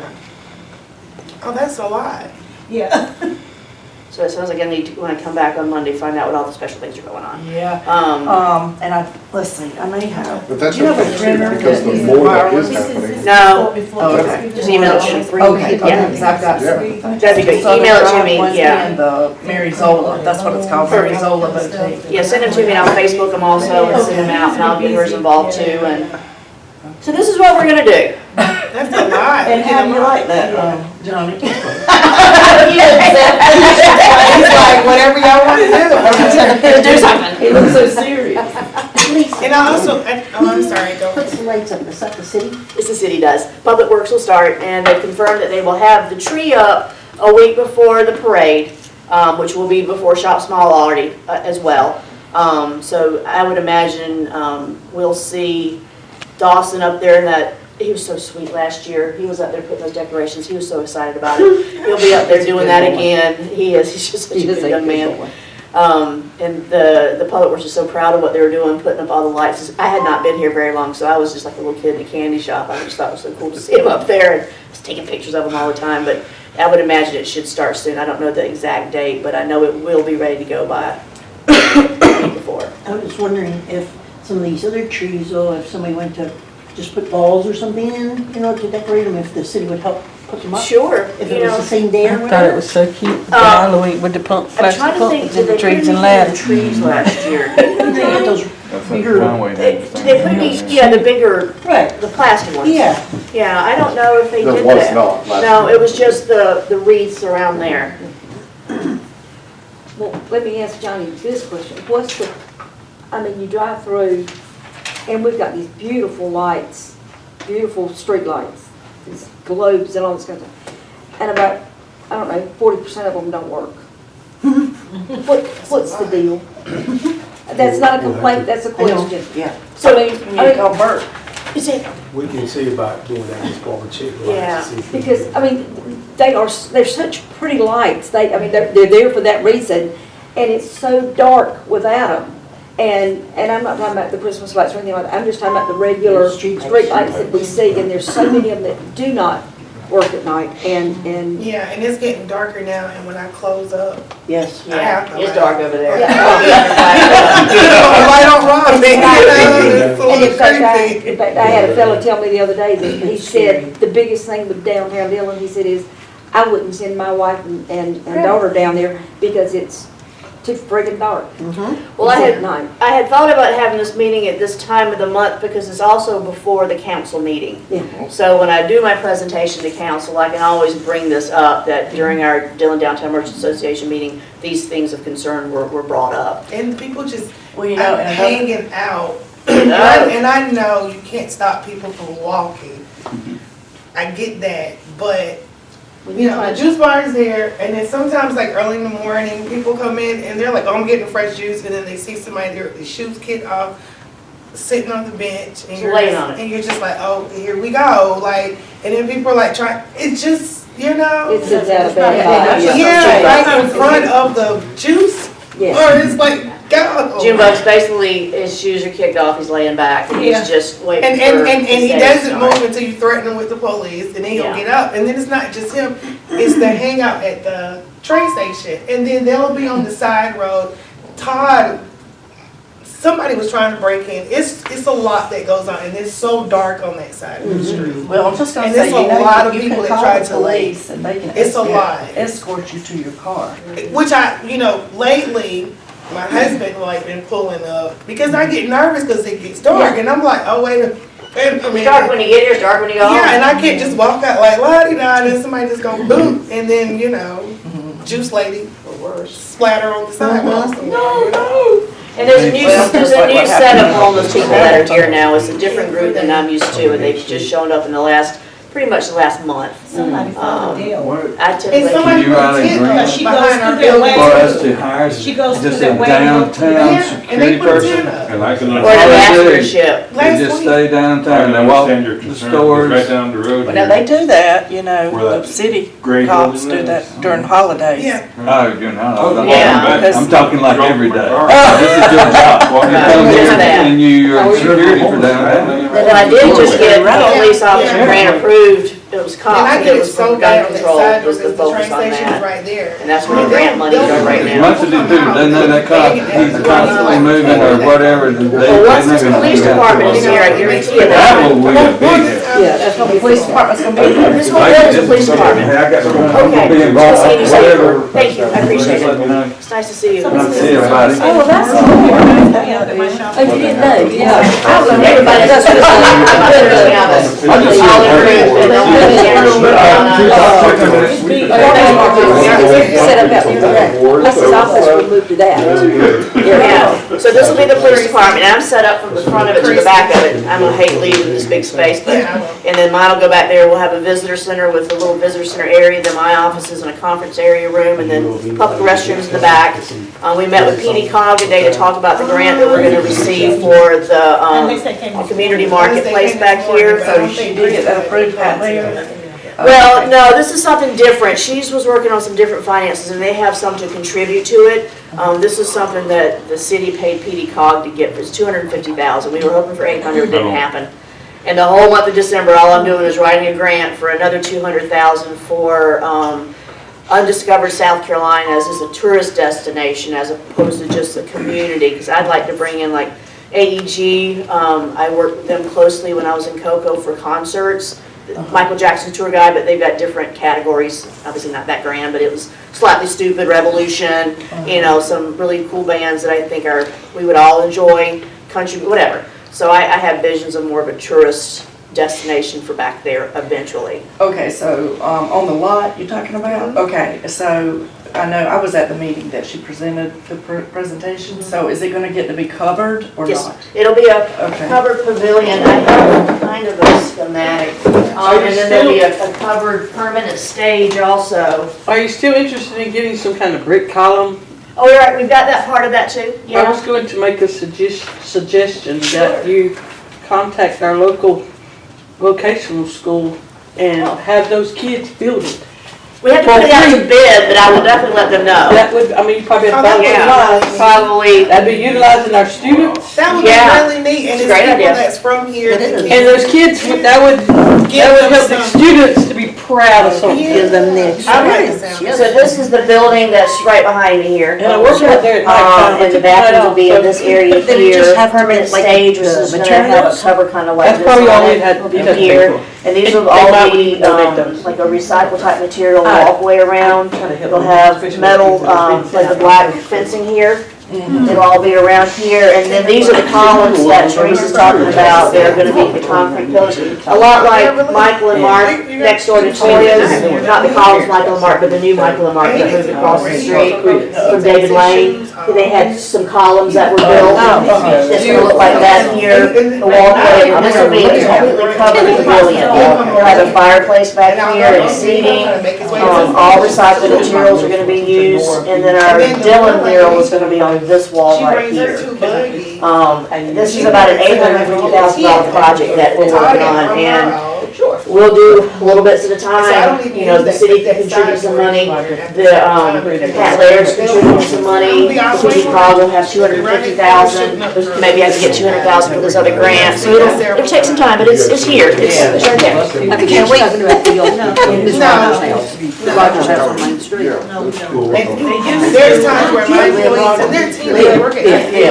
Speaker 5: Oh, that's a lot.
Speaker 8: Yeah.
Speaker 1: So it sounds like I need to, when I come back on Monday, find out what all the special things are going on.
Speaker 6: Yeah, and let's see, I may have.
Speaker 4: But that's
Speaker 6: Do you have a
Speaker 4: okay,
Speaker 6: printer
Speaker 4: because the
Speaker 6: that
Speaker 4: more that
Speaker 6: wireless?
Speaker 4: is happening,
Speaker 1: No,
Speaker 6: Oh, okay.
Speaker 1: just email it to me.
Speaker 6: Okay,
Speaker 1: Yeah.
Speaker 6: because I've got.
Speaker 4: Yeah.
Speaker 1: That'd be good.
Speaker 6: Southern
Speaker 1: Email it to
Speaker 6: Fried
Speaker 1: me,
Speaker 6: ones
Speaker 1: yeah.
Speaker 6: And the Marizola, that's what it's called,
Speaker 1: Perfect.
Speaker 6: Marizola Boutique.
Speaker 1: Yeah, send them to me and I'll Facebook them also and send them out and I'll get hers involved too and. So this is what we're gonna do.
Speaker 5: That's a lot.
Speaker 6: And how do you like that, Johnny?
Speaker 5: He's like, whatever y'all want to do.
Speaker 1: Do something.
Speaker 6: He looks so serious.
Speaker 5: And I also, I'm sorry, go.
Speaker 7: Put some lights up, is that the city?
Speaker 1: Yes, the city does. Public Works will start, and they've confirmed that they will have the tree up a week before the parade, which will be before Shop Small already as well. So I would imagine we'll see Dawson up there, and that he was so sweet last year. He was up there putting those decorations. He was so excited about it. He'll be up there doing that again. He is. He's just such a good young man. And the Public Works is so proud of what they were doing, putting up all the lights. I had not been here very long, so I was just like a little kid in a candy shop. I just thought it was so cool to see him up there, and I was taking pictures of him all the time. But I would imagine it should start soon. I don't know the exact date, but I know it will be ready to go by the week before.
Speaker 10: I was just wondering if some of these other trees, or if somebody went to just put balls or something in, you know, to decorate them, if the city would help put them up?
Speaker 1: Sure,
Speaker 10: If
Speaker 1: you
Speaker 10: it was
Speaker 1: know.
Speaker 10: the same day or
Speaker 9: I thought it
Speaker 10: whatever?
Speaker 9: was so cute, the Halloween with the
Speaker 1: I'm
Speaker 9: plastic
Speaker 1: trying to think,
Speaker 9: pumpkins
Speaker 1: did
Speaker 9: and
Speaker 1: they
Speaker 9: the
Speaker 1: put
Speaker 9: trees and
Speaker 1: anything in the
Speaker 9: ladders.
Speaker 1: trees last year?
Speaker 10: They get those
Speaker 2: That's
Speaker 10: bigger,
Speaker 2: one way
Speaker 1: They
Speaker 2: to
Speaker 1: they put any, yeah, the bigger,
Speaker 10: right,
Speaker 1: the plastic ones.
Speaker 10: yeah.
Speaker 1: Yeah, I don't know if they
Speaker 4: There
Speaker 1: did
Speaker 4: was
Speaker 1: that.
Speaker 4: not last
Speaker 1: No,
Speaker 4: year.
Speaker 1: it was just the wreaths around there.
Speaker 7: Well, let me ask Johnny this question. What's the, I mean, you drive through and we've got these beautiful lights, beautiful street lights, these globes and all this kind of stuff. And about, I don't know, 40% of them don't work. What's the deal? That's not a complaint, that's a question.
Speaker 10: Yeah.
Speaker 1: So,
Speaker 6: You need to call Bert.
Speaker 1: is it,
Speaker 11: We can see about doing that this fall, check the
Speaker 1: Yeah,
Speaker 11: lights to see if we
Speaker 7: Because,
Speaker 11: can-
Speaker 7: I mean, they're such pretty lights. I mean, they're there for that reason. And it's so dark without them. And I'm not talking about the Christmas lights or anything like that. I'm just talking about the regular street lights that we see. And there's so many of them that do not work at night. And
Speaker 5: Yeah, and it's getting darker now, and when I close up,
Speaker 10: Yes.
Speaker 1: yeah, it's dark over there.
Speaker 5: light on Rob, man. It's a
Speaker 7: And in
Speaker 5: little
Speaker 7: fact,
Speaker 5: creepy.
Speaker 7: I had a fella tell me the other day that he said the biggest thing with downtown Dillon, he said, is I wouldn't send my wife and daughter down there because it's too friggin' dark.
Speaker 1: Well, I
Speaker 7: He said
Speaker 1: had,
Speaker 7: night.
Speaker 1: I had thought about having this meeting at this time of the month because it's also before the council meeting.
Speaker 7: Yeah.
Speaker 1: So when I do my presentation to council, I can always bring this up, that during our Dillon Downtown Merchants Association meeting, these things of concern were brought up.
Speaker 5: And people just
Speaker 6: Well, you know,
Speaker 5: I'm
Speaker 6: and
Speaker 5: hanging out.
Speaker 1: No.
Speaker 5: And I know you can't stop people from walking. I get that, but you know, the juice bar is there, and then sometimes like early in the morning, people come in and they're like, oh, I'm getting fresh juice, and then they see somebody, their shoes kicked off, sitting on the bench, and
Speaker 1: Laying on it.
Speaker 5: and you're just like, oh, here we go, like, and then people are like trying, it's just, you know,
Speaker 7: It sends out a bad vibe.
Speaker 5: yeah, right in front of the juice,
Speaker 7: Yes.
Speaker 5: or it's like, go.
Speaker 1: Junebug's basically, his shoes are kicked off, he's laying back, and
Speaker 5: Yeah.
Speaker 1: he's just waiting
Speaker 5: And,
Speaker 1: for
Speaker 5: and he
Speaker 1: his day to
Speaker 5: doesn't
Speaker 1: start.
Speaker 5: move until you threaten him with the police, and then he'll
Speaker 1: Yeah.
Speaker 5: get up. And then it's not just him, it's the hangout at the train station. And then they'll be on the side road. Todd, somebody was trying to break in. It's a lot that goes on, and it's so dark on that side of the street.
Speaker 6: Well, I'm just gonna
Speaker 5: And
Speaker 6: say,
Speaker 5: it's
Speaker 6: you
Speaker 5: a
Speaker 6: know,
Speaker 5: lot of
Speaker 6: you
Speaker 5: people
Speaker 6: can
Speaker 5: that
Speaker 6: call
Speaker 5: try
Speaker 6: the
Speaker 5: to
Speaker 6: police and they can
Speaker 5: It's a lot.
Speaker 6: escort you to your car.
Speaker 5: Which lately, my husband like been pulling up because I get nervous because it gets dark, and I'm like, oh wait, And I mean,
Speaker 1: It's dark when you get here, it's dark when you go home.
Speaker 5: yeah, and I can't just walk out like la-di-da, and then somebody just go boom, and then, juice lady, or worse, splatter on the sidewalk somewhere, you know?
Speaker 1: And there's a new,
Speaker 6: Well,
Speaker 1: there's
Speaker 6: just
Speaker 1: a
Speaker 6: like
Speaker 1: new
Speaker 6: what
Speaker 1: set of
Speaker 6: happened.
Speaker 1: homeless people that are here now. It's a different group than I'm used to, and they've just shown up in pretty much the last month.
Speaker 8: Somebody found a deal.
Speaker 1: I
Speaker 5: And
Speaker 1: typically,
Speaker 5: somebody
Speaker 2: you
Speaker 5: put
Speaker 2: write a
Speaker 5: a tent
Speaker 2: grant?
Speaker 5: up
Speaker 8: She
Speaker 5: behind
Speaker 8: goes
Speaker 5: our
Speaker 8: through their
Speaker 5: building.
Speaker 2: For us to hire
Speaker 8: She goes
Speaker 2: just
Speaker 8: through
Speaker 2: a
Speaker 8: that way.
Speaker 2: downtown
Speaker 5: Yeah, and they
Speaker 2: security
Speaker 5: put a
Speaker 2: person.
Speaker 5: tent up.
Speaker 3: And I can
Speaker 1: or the
Speaker 3: understand,
Speaker 1: mastership.
Speaker 2: They
Speaker 5: Last
Speaker 2: just
Speaker 5: week.
Speaker 2: stay
Speaker 3: I
Speaker 2: downtown,
Speaker 3: can
Speaker 2: they walk
Speaker 3: understand your
Speaker 2: the
Speaker 3: concern,
Speaker 2: stores.
Speaker 3: because right down the road
Speaker 6: Well, now
Speaker 3: here.
Speaker 6: they do that,
Speaker 3: Where
Speaker 6: the
Speaker 3: that
Speaker 6: city
Speaker 3: gray
Speaker 6: cops
Speaker 3: building
Speaker 6: do
Speaker 3: is.
Speaker 6: that during holidays.
Speaker 5: Yeah.
Speaker 2: Oh, you're not.
Speaker 1: Yeah.
Speaker 2: I'm talking like every day.
Speaker 3: Car.
Speaker 2: This is your job. You come
Speaker 1: Just
Speaker 2: here
Speaker 1: that.
Speaker 2: and you're security for downtown.
Speaker 1: And I did just get a police officer
Speaker 5: Yeah.
Speaker 1: grant approved. It was
Speaker 5: And
Speaker 1: cops,
Speaker 5: I
Speaker 1: but
Speaker 5: get
Speaker 1: it
Speaker 5: it
Speaker 1: was
Speaker 5: so
Speaker 1: for
Speaker 5: bad
Speaker 1: gun
Speaker 5: on that
Speaker 1: control,
Speaker 5: side
Speaker 1: was the
Speaker 5: because the
Speaker 1: focus
Speaker 5: train
Speaker 1: on
Speaker 5: station is
Speaker 1: that.
Speaker 5: right there.
Speaker 1: And that's where the grant money goes right now.
Speaker 2: Most of these people, they know that cop, he's constantly moving or whatever.
Speaker 1: Well, once this police department is here, I guarantee you
Speaker 2: That
Speaker 1: that.
Speaker 2: will be a big.
Speaker 7: Yeah, that's what
Speaker 6: The police department's gonna be there.
Speaker 1: This whole building's a police department.
Speaker 2: Hey, I got some.
Speaker 1: Okay.
Speaker 2: Be involved,
Speaker 1: Just need to say-
Speaker 2: whatever.
Speaker 1: Thank you, I appreciate
Speaker 2: Just let me
Speaker 1: it.
Speaker 2: know.
Speaker 1: It's nice to see you.
Speaker 2: Nice to see everybody.
Speaker 7: Oh, well, that's cool.
Speaker 8: Yeah, at my shop.
Speaker 7: Oh, you didn't know, yeah.
Speaker 1: I don't know, everybody does this.
Speaker 2: I just
Speaker 1: All in agreement, and they'll have the cameras put on.
Speaker 7: Set up out there. Leslie's office will move to that.
Speaker 1: Yeah, so this will be the police department, and I'm set up from the front of it to the back of it. I'm gonna hate leaving this big space, but, and then mine will go back there, we'll have a visitor center with a little visitor center area, then my offices and a conference area room, and then public restrooms in the back. We met with PD Cog today to talk about the grant that we're gonna receive for the community marketplace back here.
Speaker 6: So she did get that approved, Patsy?
Speaker 1: Well, no, this is something different. She's was working on some different finances, and they have some to contribute to it. This is something that the city paid PD Cog to get, it's $250,000. We were hoping for 800, it didn't happen. And the whole month of December, all I'm doing is writing a grant for another $200,000 for undiscovered South Carolina as a tourist destination as opposed to just a community, because I'd like to bring in like AEG. I worked with them closely when I was in Cocoa for concerts. Michael Jackson tour guide, but they've got different categories, obviously not that grand, but it was Slightly Stupid, Revolution, some really cool bands that I think we would all enjoy, country, whatever. So I have visions of more of a tourist destination for back there eventually.
Speaker 6: Okay, so, on the lot you're talking about? Okay, so I know, I was at the meeting that she presented the presentation, so is it gonna get to be covered or
Speaker 1: Yes,
Speaker 6: not?
Speaker 1: it'll be a
Speaker 6: Okay.
Speaker 1: covered pavilion. I have kind of a schematic. And then there'll be a covered permanent stage also.
Speaker 9: Are you still interested in getting some kind of brick column?
Speaker 1: Oh, you're right, we've got that part of that too,
Speaker 9: I
Speaker 1: yeah.
Speaker 9: was going to make a suggestion that you contact our local vocational school and have those kids build it.
Speaker 1: We have to put it out to bid, but I will definitely let them know.
Speaker 9: That would, I mean, you probably have
Speaker 5: Oh,
Speaker 1: Yeah,
Speaker 9: to
Speaker 1: probably.
Speaker 9: that'd be utilizing our students.
Speaker 5: That would
Speaker 1: Yeah.
Speaker 5: be really neat, and
Speaker 1: It's
Speaker 5: it's
Speaker 1: a great
Speaker 5: people
Speaker 1: idea.
Speaker 5: that's from here that
Speaker 9: And
Speaker 5: can
Speaker 9: those kids, that would help the students to be proud of something.
Speaker 10: Give them the experience.
Speaker 5: I like the sound.
Speaker 1: So this is the building that's right behind me here.
Speaker 9: And I work out there at night.
Speaker 1: And the bathrooms will be in this area
Speaker 10: Then you
Speaker 1: here,
Speaker 10: just have to
Speaker 1: permanent
Speaker 10: get, like,
Speaker 1: stage,
Speaker 10: the
Speaker 1: which is gonna have a
Speaker 10: materials?
Speaker 1: cover kind of like
Speaker 9: That's
Speaker 1: this
Speaker 9: probably all
Speaker 1: on
Speaker 9: we'd
Speaker 1: it,
Speaker 9: have, you'd
Speaker 1: and
Speaker 9: have to pay
Speaker 1: here.
Speaker 9: for.
Speaker 1: And these will
Speaker 9: They
Speaker 1: all
Speaker 9: might
Speaker 1: be,
Speaker 9: donate those.
Speaker 1: like a recycle type material
Speaker 9: Alright.
Speaker 1: walkway around.
Speaker 9: Try to help
Speaker 1: You'll
Speaker 9: them.
Speaker 1: have
Speaker 9: Especially
Speaker 1: metal,
Speaker 9: those kids
Speaker 1: like the black fencing here. It'll all be around here, and then these are the columns that Teresa's talking about. They're gonna be the concrete pillars. A lot like Michael and Mark next door to Toya's. Not the columns Michael and Mark, but the new Michael and Mark that moved across the street from David Lane. They had some columns that were built. It's gonna look like that here, the walkway, and this will be a completely covered pavilion. We'll have a fireplace back here and seating. All recycled materials are gonna be used, and then our Dillon mural is gonna be on this wall
Speaker 5: She
Speaker 1: right
Speaker 5: brings her
Speaker 1: here.
Speaker 5: two buggies.
Speaker 1: This is about an $850,000 project that we're working on, and we'll do little bits at a time. The city can contribute some money, the Pat Laird's contributing some money, the city cog will have $250,000, maybe I can get $200,000 for this other grant, so it'll take some time, but it's here, it's right there.
Speaker 7: I think you're talking about the old, Miss Rogers' house. Rogers' house on Main Street.
Speaker 5: And there's times where my employees, and their team, they work at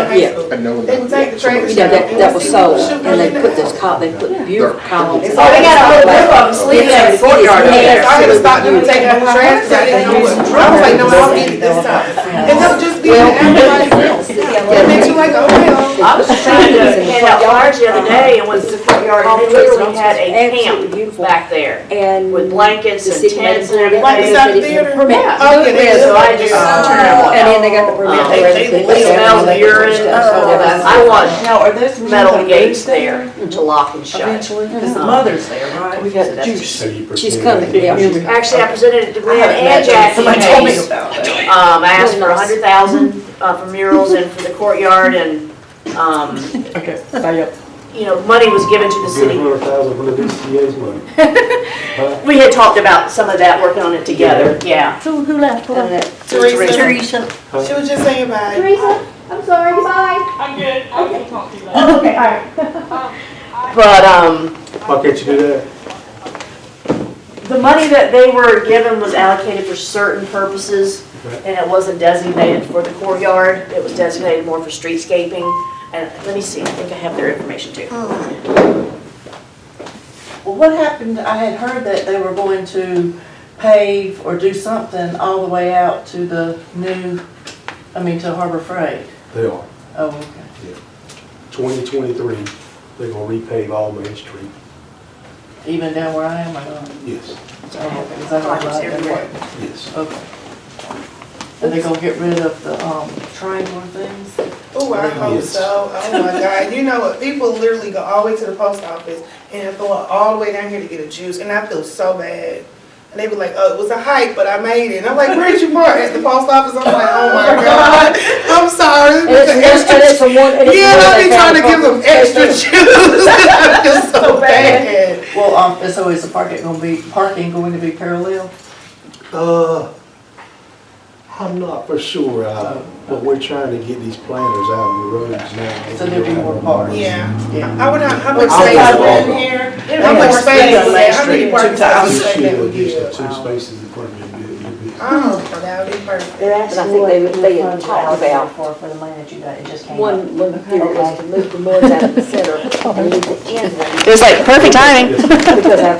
Speaker 5: high school.
Speaker 4: I know
Speaker 5: They would take the trash.
Speaker 7: You know, that was sold, and they put this they put beautiful columns.
Speaker 1: Oh, they got a whole group of them sleeping in the courtyard over
Speaker 5: Yes,
Speaker 1: there.
Speaker 5: I had to stop them from taking out the trash, 'cause I didn't know what, I was like, no, I'll get it this time. And they'll just be in everybody's. It makes you like, oh, well.
Speaker 1: I was trying to hand out flyers the other day, and when into the courtyard, and they literally had a
Speaker 7: Absolutely
Speaker 1: camp
Speaker 7: beautiful.
Speaker 1: back there
Speaker 7: And.
Speaker 1: with blankets
Speaker 7: the
Speaker 1: and
Speaker 7: city made
Speaker 1: tents and
Speaker 7: a permit.
Speaker 5: Like
Speaker 1: everything.
Speaker 5: beside the theater?
Speaker 7: Permit.
Speaker 1: Yeah.
Speaker 5: Okay,
Speaker 1: Yeah, so I just turned it on.
Speaker 7: And then they got the permit.
Speaker 1: Um,
Speaker 7: for
Speaker 5: they
Speaker 7: everything.
Speaker 5: leave
Speaker 1: smells of urine. I want
Speaker 6: Now, are those
Speaker 1: metal
Speaker 6: men
Speaker 1: gates
Speaker 6: that
Speaker 1: there to lock and shut.
Speaker 6: eventually? Because the mother's there, right?
Speaker 7: We got
Speaker 6: So
Speaker 7: the
Speaker 6: that's-
Speaker 7: juice.
Speaker 11: So you
Speaker 7: She's
Speaker 11: pretend-
Speaker 7: coming, yeah.
Speaker 1: Actually, I presented it to
Speaker 6: I
Speaker 1: Glenn
Speaker 6: haven't
Speaker 1: and
Speaker 6: met them.
Speaker 1: Jackie
Speaker 6: Somebody told me
Speaker 1: Hayes.
Speaker 6: about it.
Speaker 1: I asked for 100,000 for murals and for the courtyard, and,
Speaker 6: Okay, stay up.
Speaker 1: you know, money was given to the
Speaker 11: Give
Speaker 1: city.
Speaker 11: 100,000 from the DCA's money. Huh?
Speaker 1: We had talked about some of that, working on it together, yeah.
Speaker 10: Who left?
Speaker 1: And that-
Speaker 5: Teresa.
Speaker 10: Teresa.
Speaker 5: She was just saying bye.
Speaker 7: Teresa, I'm sorry, goodbye.
Speaker 8: I'm good. I'll talk to you later.
Speaker 7: Oh, okay, all right.
Speaker 1: But,
Speaker 11: Why can't you do that?
Speaker 1: the money that they were given was allocated for certain purposes, and it wasn't designated for the courtyard, it was designated more for streetscaping. And let me see, I think I have their information too.
Speaker 6: Well, what happened, I had heard that they were going to pave or do something all the way out to the new, to Harbor Freight.
Speaker 11: They are.
Speaker 6: Oh, okay.
Speaker 11: 2023, they're gonna repave all Main Street.
Speaker 6: Even down where I am, I don't.
Speaker 11: Yes,
Speaker 6: Is that right?
Speaker 1: Everywhere.
Speaker 11: yes.
Speaker 6: Okay. And they're gonna get rid of the, triangular things?
Speaker 5: Oh, I hope
Speaker 11: Yes.
Speaker 5: so. Oh my God. You know what? People literally go all the way to the post office and go all the way down here to get a juice, and I feel so bad. And they be like, oh, it was a hike, but I made it. And I'm like, where'd you park? At the post office? I'm like, oh my God. I'm sorry.
Speaker 7: And it's a one. and it's
Speaker 5: Yeah,
Speaker 7: one
Speaker 5: I be
Speaker 7: they
Speaker 5: trying to
Speaker 7: found
Speaker 5: give them
Speaker 7: property.
Speaker 5: extra juice. I feel so bad.
Speaker 6: Well, so is the parking going to be parallel?
Speaker 11: I'm not for sure, but we're trying to get these planters out on the roads now.
Speaker 6: So there'll be more parking.
Speaker 5: Yeah.
Speaker 6: Yeah.
Speaker 5: I would not, how much
Speaker 6: I'll
Speaker 5: space
Speaker 6: drive
Speaker 5: is
Speaker 6: in
Speaker 5: in
Speaker 6: here.
Speaker 5: How much
Speaker 6: Yeah.
Speaker 5: space
Speaker 6: Yeah.
Speaker 5: is there? How many
Speaker 6: Two
Speaker 5: parking
Speaker 6: times.
Speaker 5: spaces
Speaker 11: This
Speaker 5: that
Speaker 11: year,
Speaker 5: would
Speaker 11: just
Speaker 5: give?
Speaker 11: the 2 spaces in front of you.
Speaker 5: Oh, that would be perfect.
Speaker 10: They're
Speaker 7: And I
Speaker 10: asking
Speaker 7: think
Speaker 10: what
Speaker 7: they
Speaker 10: the
Speaker 7: had
Speaker 10: funds
Speaker 7: talked
Speaker 10: are allocated
Speaker 7: about
Speaker 10: for the money that you got, it just came up.
Speaker 7: One theory was to move the mud out of the center and leave the end one.
Speaker 1: It was like perfect timing.
Speaker 7: Because I've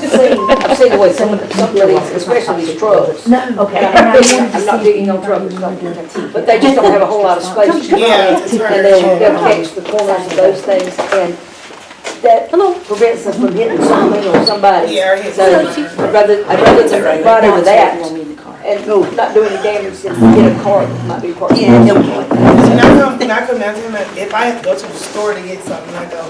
Speaker 7: seen the way some of these, especially these trucks.
Speaker 10: No, okay. and I wanted to
Speaker 7: I'm not
Speaker 10: see
Speaker 7: digging
Speaker 10: if
Speaker 7: on trucks,
Speaker 10: you
Speaker 7: but they just don't have a whole lot of space to come
Speaker 5: Yeah,
Speaker 7: in.
Speaker 5: it's hard.
Speaker 7: And they'll catch the corners of those things, and that prevents us from hitting something or somebody.
Speaker 5: Yeah, I hit
Speaker 7: So
Speaker 5: somebody.
Speaker 7: I'd rather right over that and not do any damage than get a car that might be parked.
Speaker 5: And I come down to him, if I have to go to the store to get something, I go,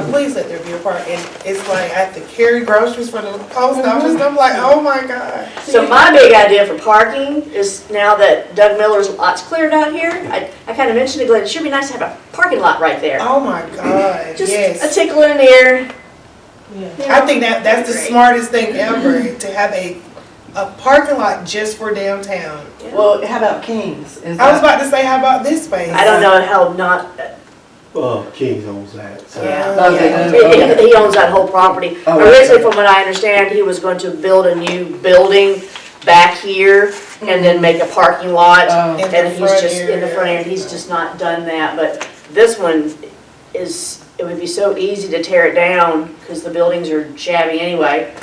Speaker 5: please let there be a park. And it's like I have to carry groceries for the post office, and I'm like, oh my God.
Speaker 1: So my big idea for parking is now that Doug Miller's lot's cleared out here, I kind of mentioned to Glenn, it should be nice to have a parking lot right there.
Speaker 5: Oh my God,
Speaker 1: Just a
Speaker 5: yes.
Speaker 1: tickle in the ear.
Speaker 5: I think that's the smartest thing ever, to have a parking lot just for downtown.
Speaker 6: Well, how about King's? Is
Speaker 5: I was
Speaker 6: that-
Speaker 5: about to say, how about this space?
Speaker 1: I don't know how not,
Speaker 11: Kings owns that, so.
Speaker 1: yeah.
Speaker 6: Okay.
Speaker 1: He owns that whole property.
Speaker 6: Oh,
Speaker 1: Originally,
Speaker 6: okay.
Speaker 1: from what I understand, he was going to build a new building back here and then make a parking lot.
Speaker 6: Oh.
Speaker 5: In the
Speaker 1: And he's
Speaker 5: front
Speaker 1: just, in the front
Speaker 5: area.
Speaker 1: area, he's just not done that. But this one is, it would be so easy to tear it down because the buildings are shabby anyway.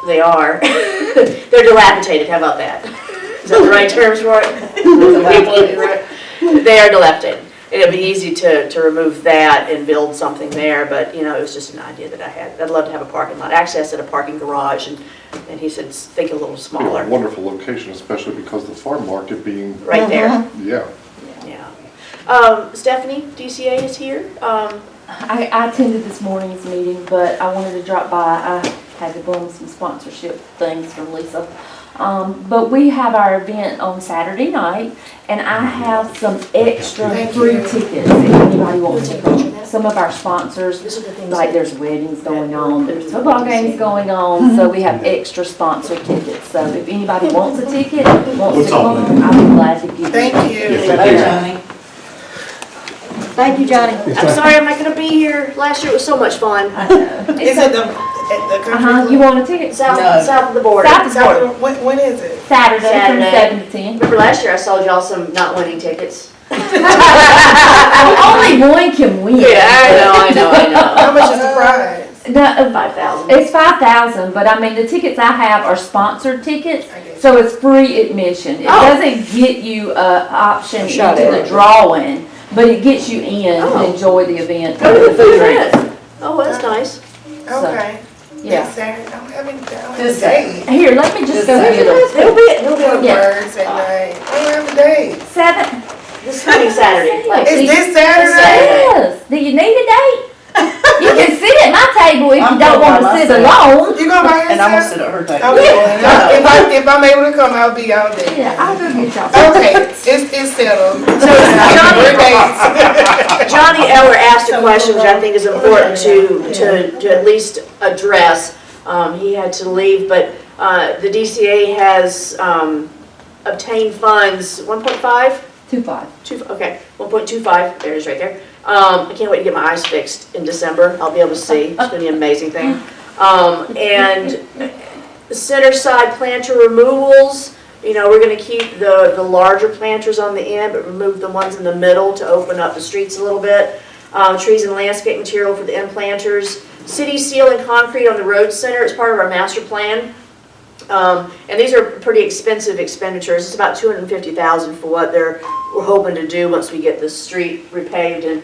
Speaker 1: They are. They're dilapidated, how about that? Is that the right terms for it? They are dilapidated. It'd be easy to remove that and build something there, but, you know, it was just an idea that I had. I'd love to have a parking lot. Actually, I said a parking garage, and he said, think a little
Speaker 4: Be a
Speaker 1: smaller,
Speaker 4: wonderful location, especially because the farm market being,
Speaker 1: right there.
Speaker 4: yeah.
Speaker 1: Yeah. Stephanie, DCA is here.
Speaker 12: I attended this morning's meeting, but I wanted to drop by. I had to bring some sponsorship things from Lisa. But we have our event on Saturday night, and I have some extra free tickets if anybody wants to come. Some of our sponsors, like there's weddings going on, there's football games going on, so we have extra sponsor tickets. So if anybody wants a ticket, wants to come, I'll be glad to give you.
Speaker 5: Thank you.
Speaker 6: Hello, Johnny.
Speaker 7: Thank you, Johnny.
Speaker 1: I'm sorry I'm not gonna be here. Last year it was so much fun.
Speaker 5: Is it at the country?
Speaker 12: You want a ticket?
Speaker 1: South,
Speaker 6: No.
Speaker 1: south of the border.
Speaker 12: South of the border.
Speaker 5: When is it?
Speaker 12: Saturday from
Speaker 1: Saturday.
Speaker 12: 7 to 10.
Speaker 1: Remember last year I sold y'all some not winning tickets?
Speaker 12: Only one can win.
Speaker 1: Yeah, I know.
Speaker 5: How much is the prize?
Speaker 12: No,
Speaker 1: 5,000.
Speaker 12: it's 5,000, but I mean, the tickets I have are sponsored tickets,
Speaker 5: I guess.
Speaker 12: so it's free admission. It
Speaker 1: Oh.
Speaker 12: doesn't get you an option
Speaker 7: Shot
Speaker 12: into
Speaker 7: at.
Speaker 12: the drawing, but it gets you in
Speaker 1: Oh.
Speaker 12: to enjoy the event.
Speaker 1: Go to the food
Speaker 12: drinks.
Speaker 1: event. Oh, that's nice.
Speaker 5: Okay.
Speaker 12: Yeah.
Speaker 5: This Saturday, I don't have any, I don't have a
Speaker 6: This
Speaker 5: date.
Speaker 12: Here, let me just go get them.
Speaker 1: He'll be
Speaker 5: Doing
Speaker 12: Yeah.
Speaker 5: birds at night. I don't have a date.
Speaker 12: 7.
Speaker 1: this coming Saturday. Like,
Speaker 5: Is this Saturday?
Speaker 12: Yes. Do you need a date? You can sit at my table if you
Speaker 6: I'm
Speaker 12: don't
Speaker 6: going by
Speaker 12: want to sit
Speaker 6: myself.
Speaker 12: alone.
Speaker 5: You gonna buy yourself?
Speaker 6: And I'm gonna sit at her table.
Speaker 5: Okay, if I'm able to come, I'll be out there.
Speaker 12: Yeah, I'll go get y'all.
Speaker 5: Okay, it's settled.
Speaker 1: So
Speaker 5: We're dates.
Speaker 1: Johnny Eller asked a question which I think is important to at least address. He had to leave, but the DCA has obtained funds, 1.5?
Speaker 12: 2.5.
Speaker 1: Okay, 1.25, there it is right there. I can't wait to get my eyes fixed in December. I'll be able to see. It's gonna be an amazing thing. And the center side planter removals, you know, we're gonna keep the larger planters on the end, but remove the ones in the middle to open up the streets a little bit. Trees and landscape material for the end planters. City seal and concrete on the road center is part of our master plan. And these are pretty expensive expenditures. It's about $250,000 for what we're hoping to do once we get the street repaved, and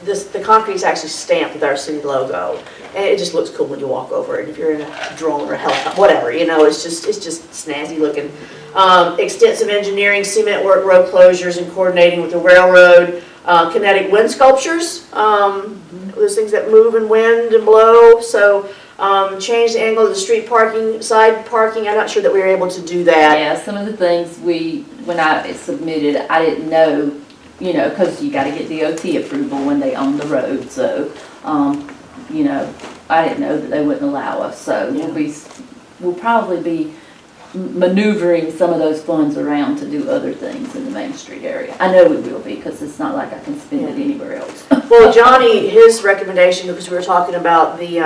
Speaker 1: the concrete's actually stamped with our city logo, and it just looks cool when you walk over it. If you're in a drone or a helicopter, whatever, you know, it's just snazzy looking. Extensive engineering, cement work, road closures, and coordinating with the railroad. Kinetic wind sculptures, those things that move and wind and blow. So. Change the angle of the street parking, side parking. I'm not sure that we were able to do that.
Speaker 12: Yeah, some of the things when I submitted, I didn't know, you know, because you got to get DOT approval when they own the road. So, you know, I didn't know that they wouldn't allow us. So we'll probably be maneuvering some of those funds around to do other things in the Main Street area. I know we will be, because it's not like I can spend it anywhere else.
Speaker 1: Well, Johnny, his recommendation, because we were talking about the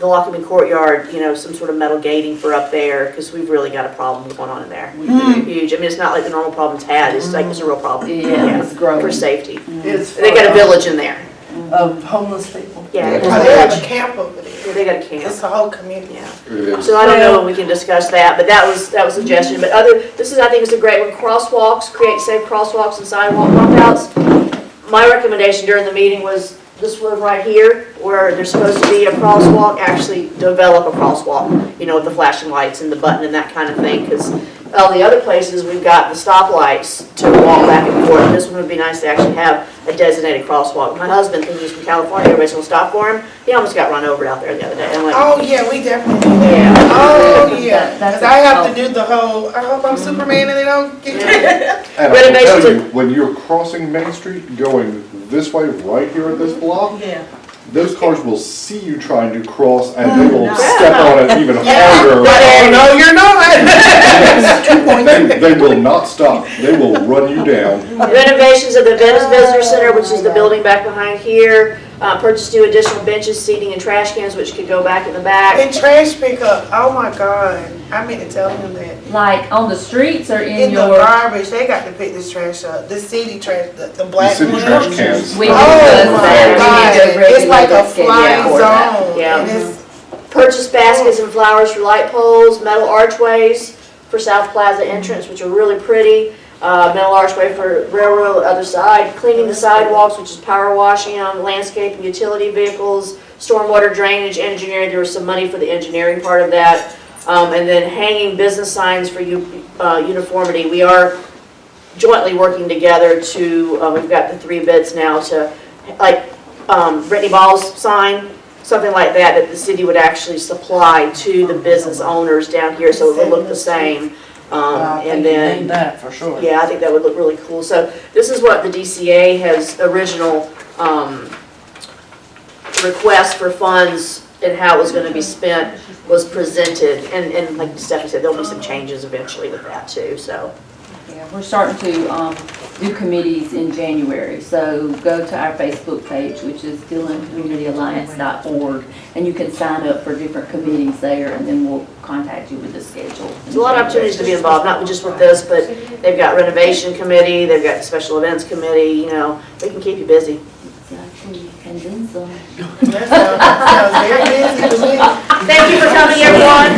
Speaker 1: Lockman Courtyard, you know, some sort of metal gating for up there, because we've really got a problem going on in there. Huge. I mean, it's not like the normal problem's had. It's like it's a real problem.
Speaker 12: Yeah, it's growing.
Speaker 1: For safety.
Speaker 6: It's
Speaker 1: They got a village in there.
Speaker 6: Of homeless people.
Speaker 1: Yeah.
Speaker 5: They have a camp over there.
Speaker 1: Yeah, they got a camp.
Speaker 5: It's a whole community.
Speaker 1: Yeah.
Speaker 4: It is.
Speaker 1: So I don't know when we can discuss that, but that was a suggestion. But this is, I think, is a great one. Crosswalks, create safe crosswalks and sidewalk bump outs. My recommendation during the meeting was this one right here, where there's supposed to be a crosswalk, actually develop a crosswalk, you know, with the flashing lights and the button and that kind of thing, because all the other places, we've got the stoplights to walk back and forth. This one would be nice to actually have a designated crosswalk. My husband, thinking he's from California, everybody's gonna stop for him. He almost got run over out there the other day. I'm like,
Speaker 5: Oh, yeah, we definitely do that.
Speaker 1: Yeah.
Speaker 5: Oh, yeah.
Speaker 12: That's
Speaker 5: Because I have to do the whole, I hope I'm Superman and they don't get
Speaker 4: And I will
Speaker 1: Renovations
Speaker 4: tell you, when you're crossing Main Street, going this way, right here at this block,
Speaker 8: Yeah.
Speaker 4: those cars will see you trying to cross and they will step on it even harder.
Speaker 5: Oh, no, you're not.
Speaker 4: They will not stop. They will run you down.
Speaker 1: renovations of the Venice Visitor Center, which is the building back behind here. Purchase new additional benches, seating, and trash cans, which could go back in the back.
Speaker 5: And trash pickup, oh my God. I meant to tell him that.
Speaker 12: Like on the streets or in
Speaker 5: In the
Speaker 12: your?
Speaker 5: garbage, they got to pick this trash up. The city trash, the black
Speaker 4: The city
Speaker 5: ones.
Speaker 4: trash cans.
Speaker 12: We
Speaker 5: Oh
Speaker 12: discussed
Speaker 5: my
Speaker 12: that. We need to
Speaker 5: God, it's like a
Speaker 12: regulate
Speaker 5: fly
Speaker 12: that schedule for that.
Speaker 5: zone.
Speaker 1: Yeah.
Speaker 5: And it's,
Speaker 1: Purchase baskets and flowers for light poles, metal archways for South Plaza entrance, which are really pretty. Metal archway for railroad other side. Cleaning the sidewalks, which is power washing them, landscaping, utility vehicles, stormwater drainage, engineering. There was some money for the engineering part of that. And then hanging business signs for uniformity. We are jointly working together to, we've got the 3 bids now to, like, Brittany Ball's sign, something like that, that the city would actually supply to the business owners down here, so it would look the same. And then,
Speaker 6: That for sure.
Speaker 1: yeah, I think that would look really cool. So this is what the DCA has original request for funds and how it was going to be spent was presented. And like Stephanie said, there'll be some changes eventually with that too. So
Speaker 12: Yeah, we're starting to do committees in January, so go to our Facebook page, which is DillonCommunityAlliance.org, and you can sign up for different committees there, and then we'll contact you with the schedule.
Speaker 1: there's a lot of opportunities to be involved, not just with this, but they've got renovation committee, they've got the special events committee. You know, they can keep you busy.
Speaker 12: Exactly, and then some.
Speaker 5: that sounds very busy to me.
Speaker 1: Thank you for coming, everyone.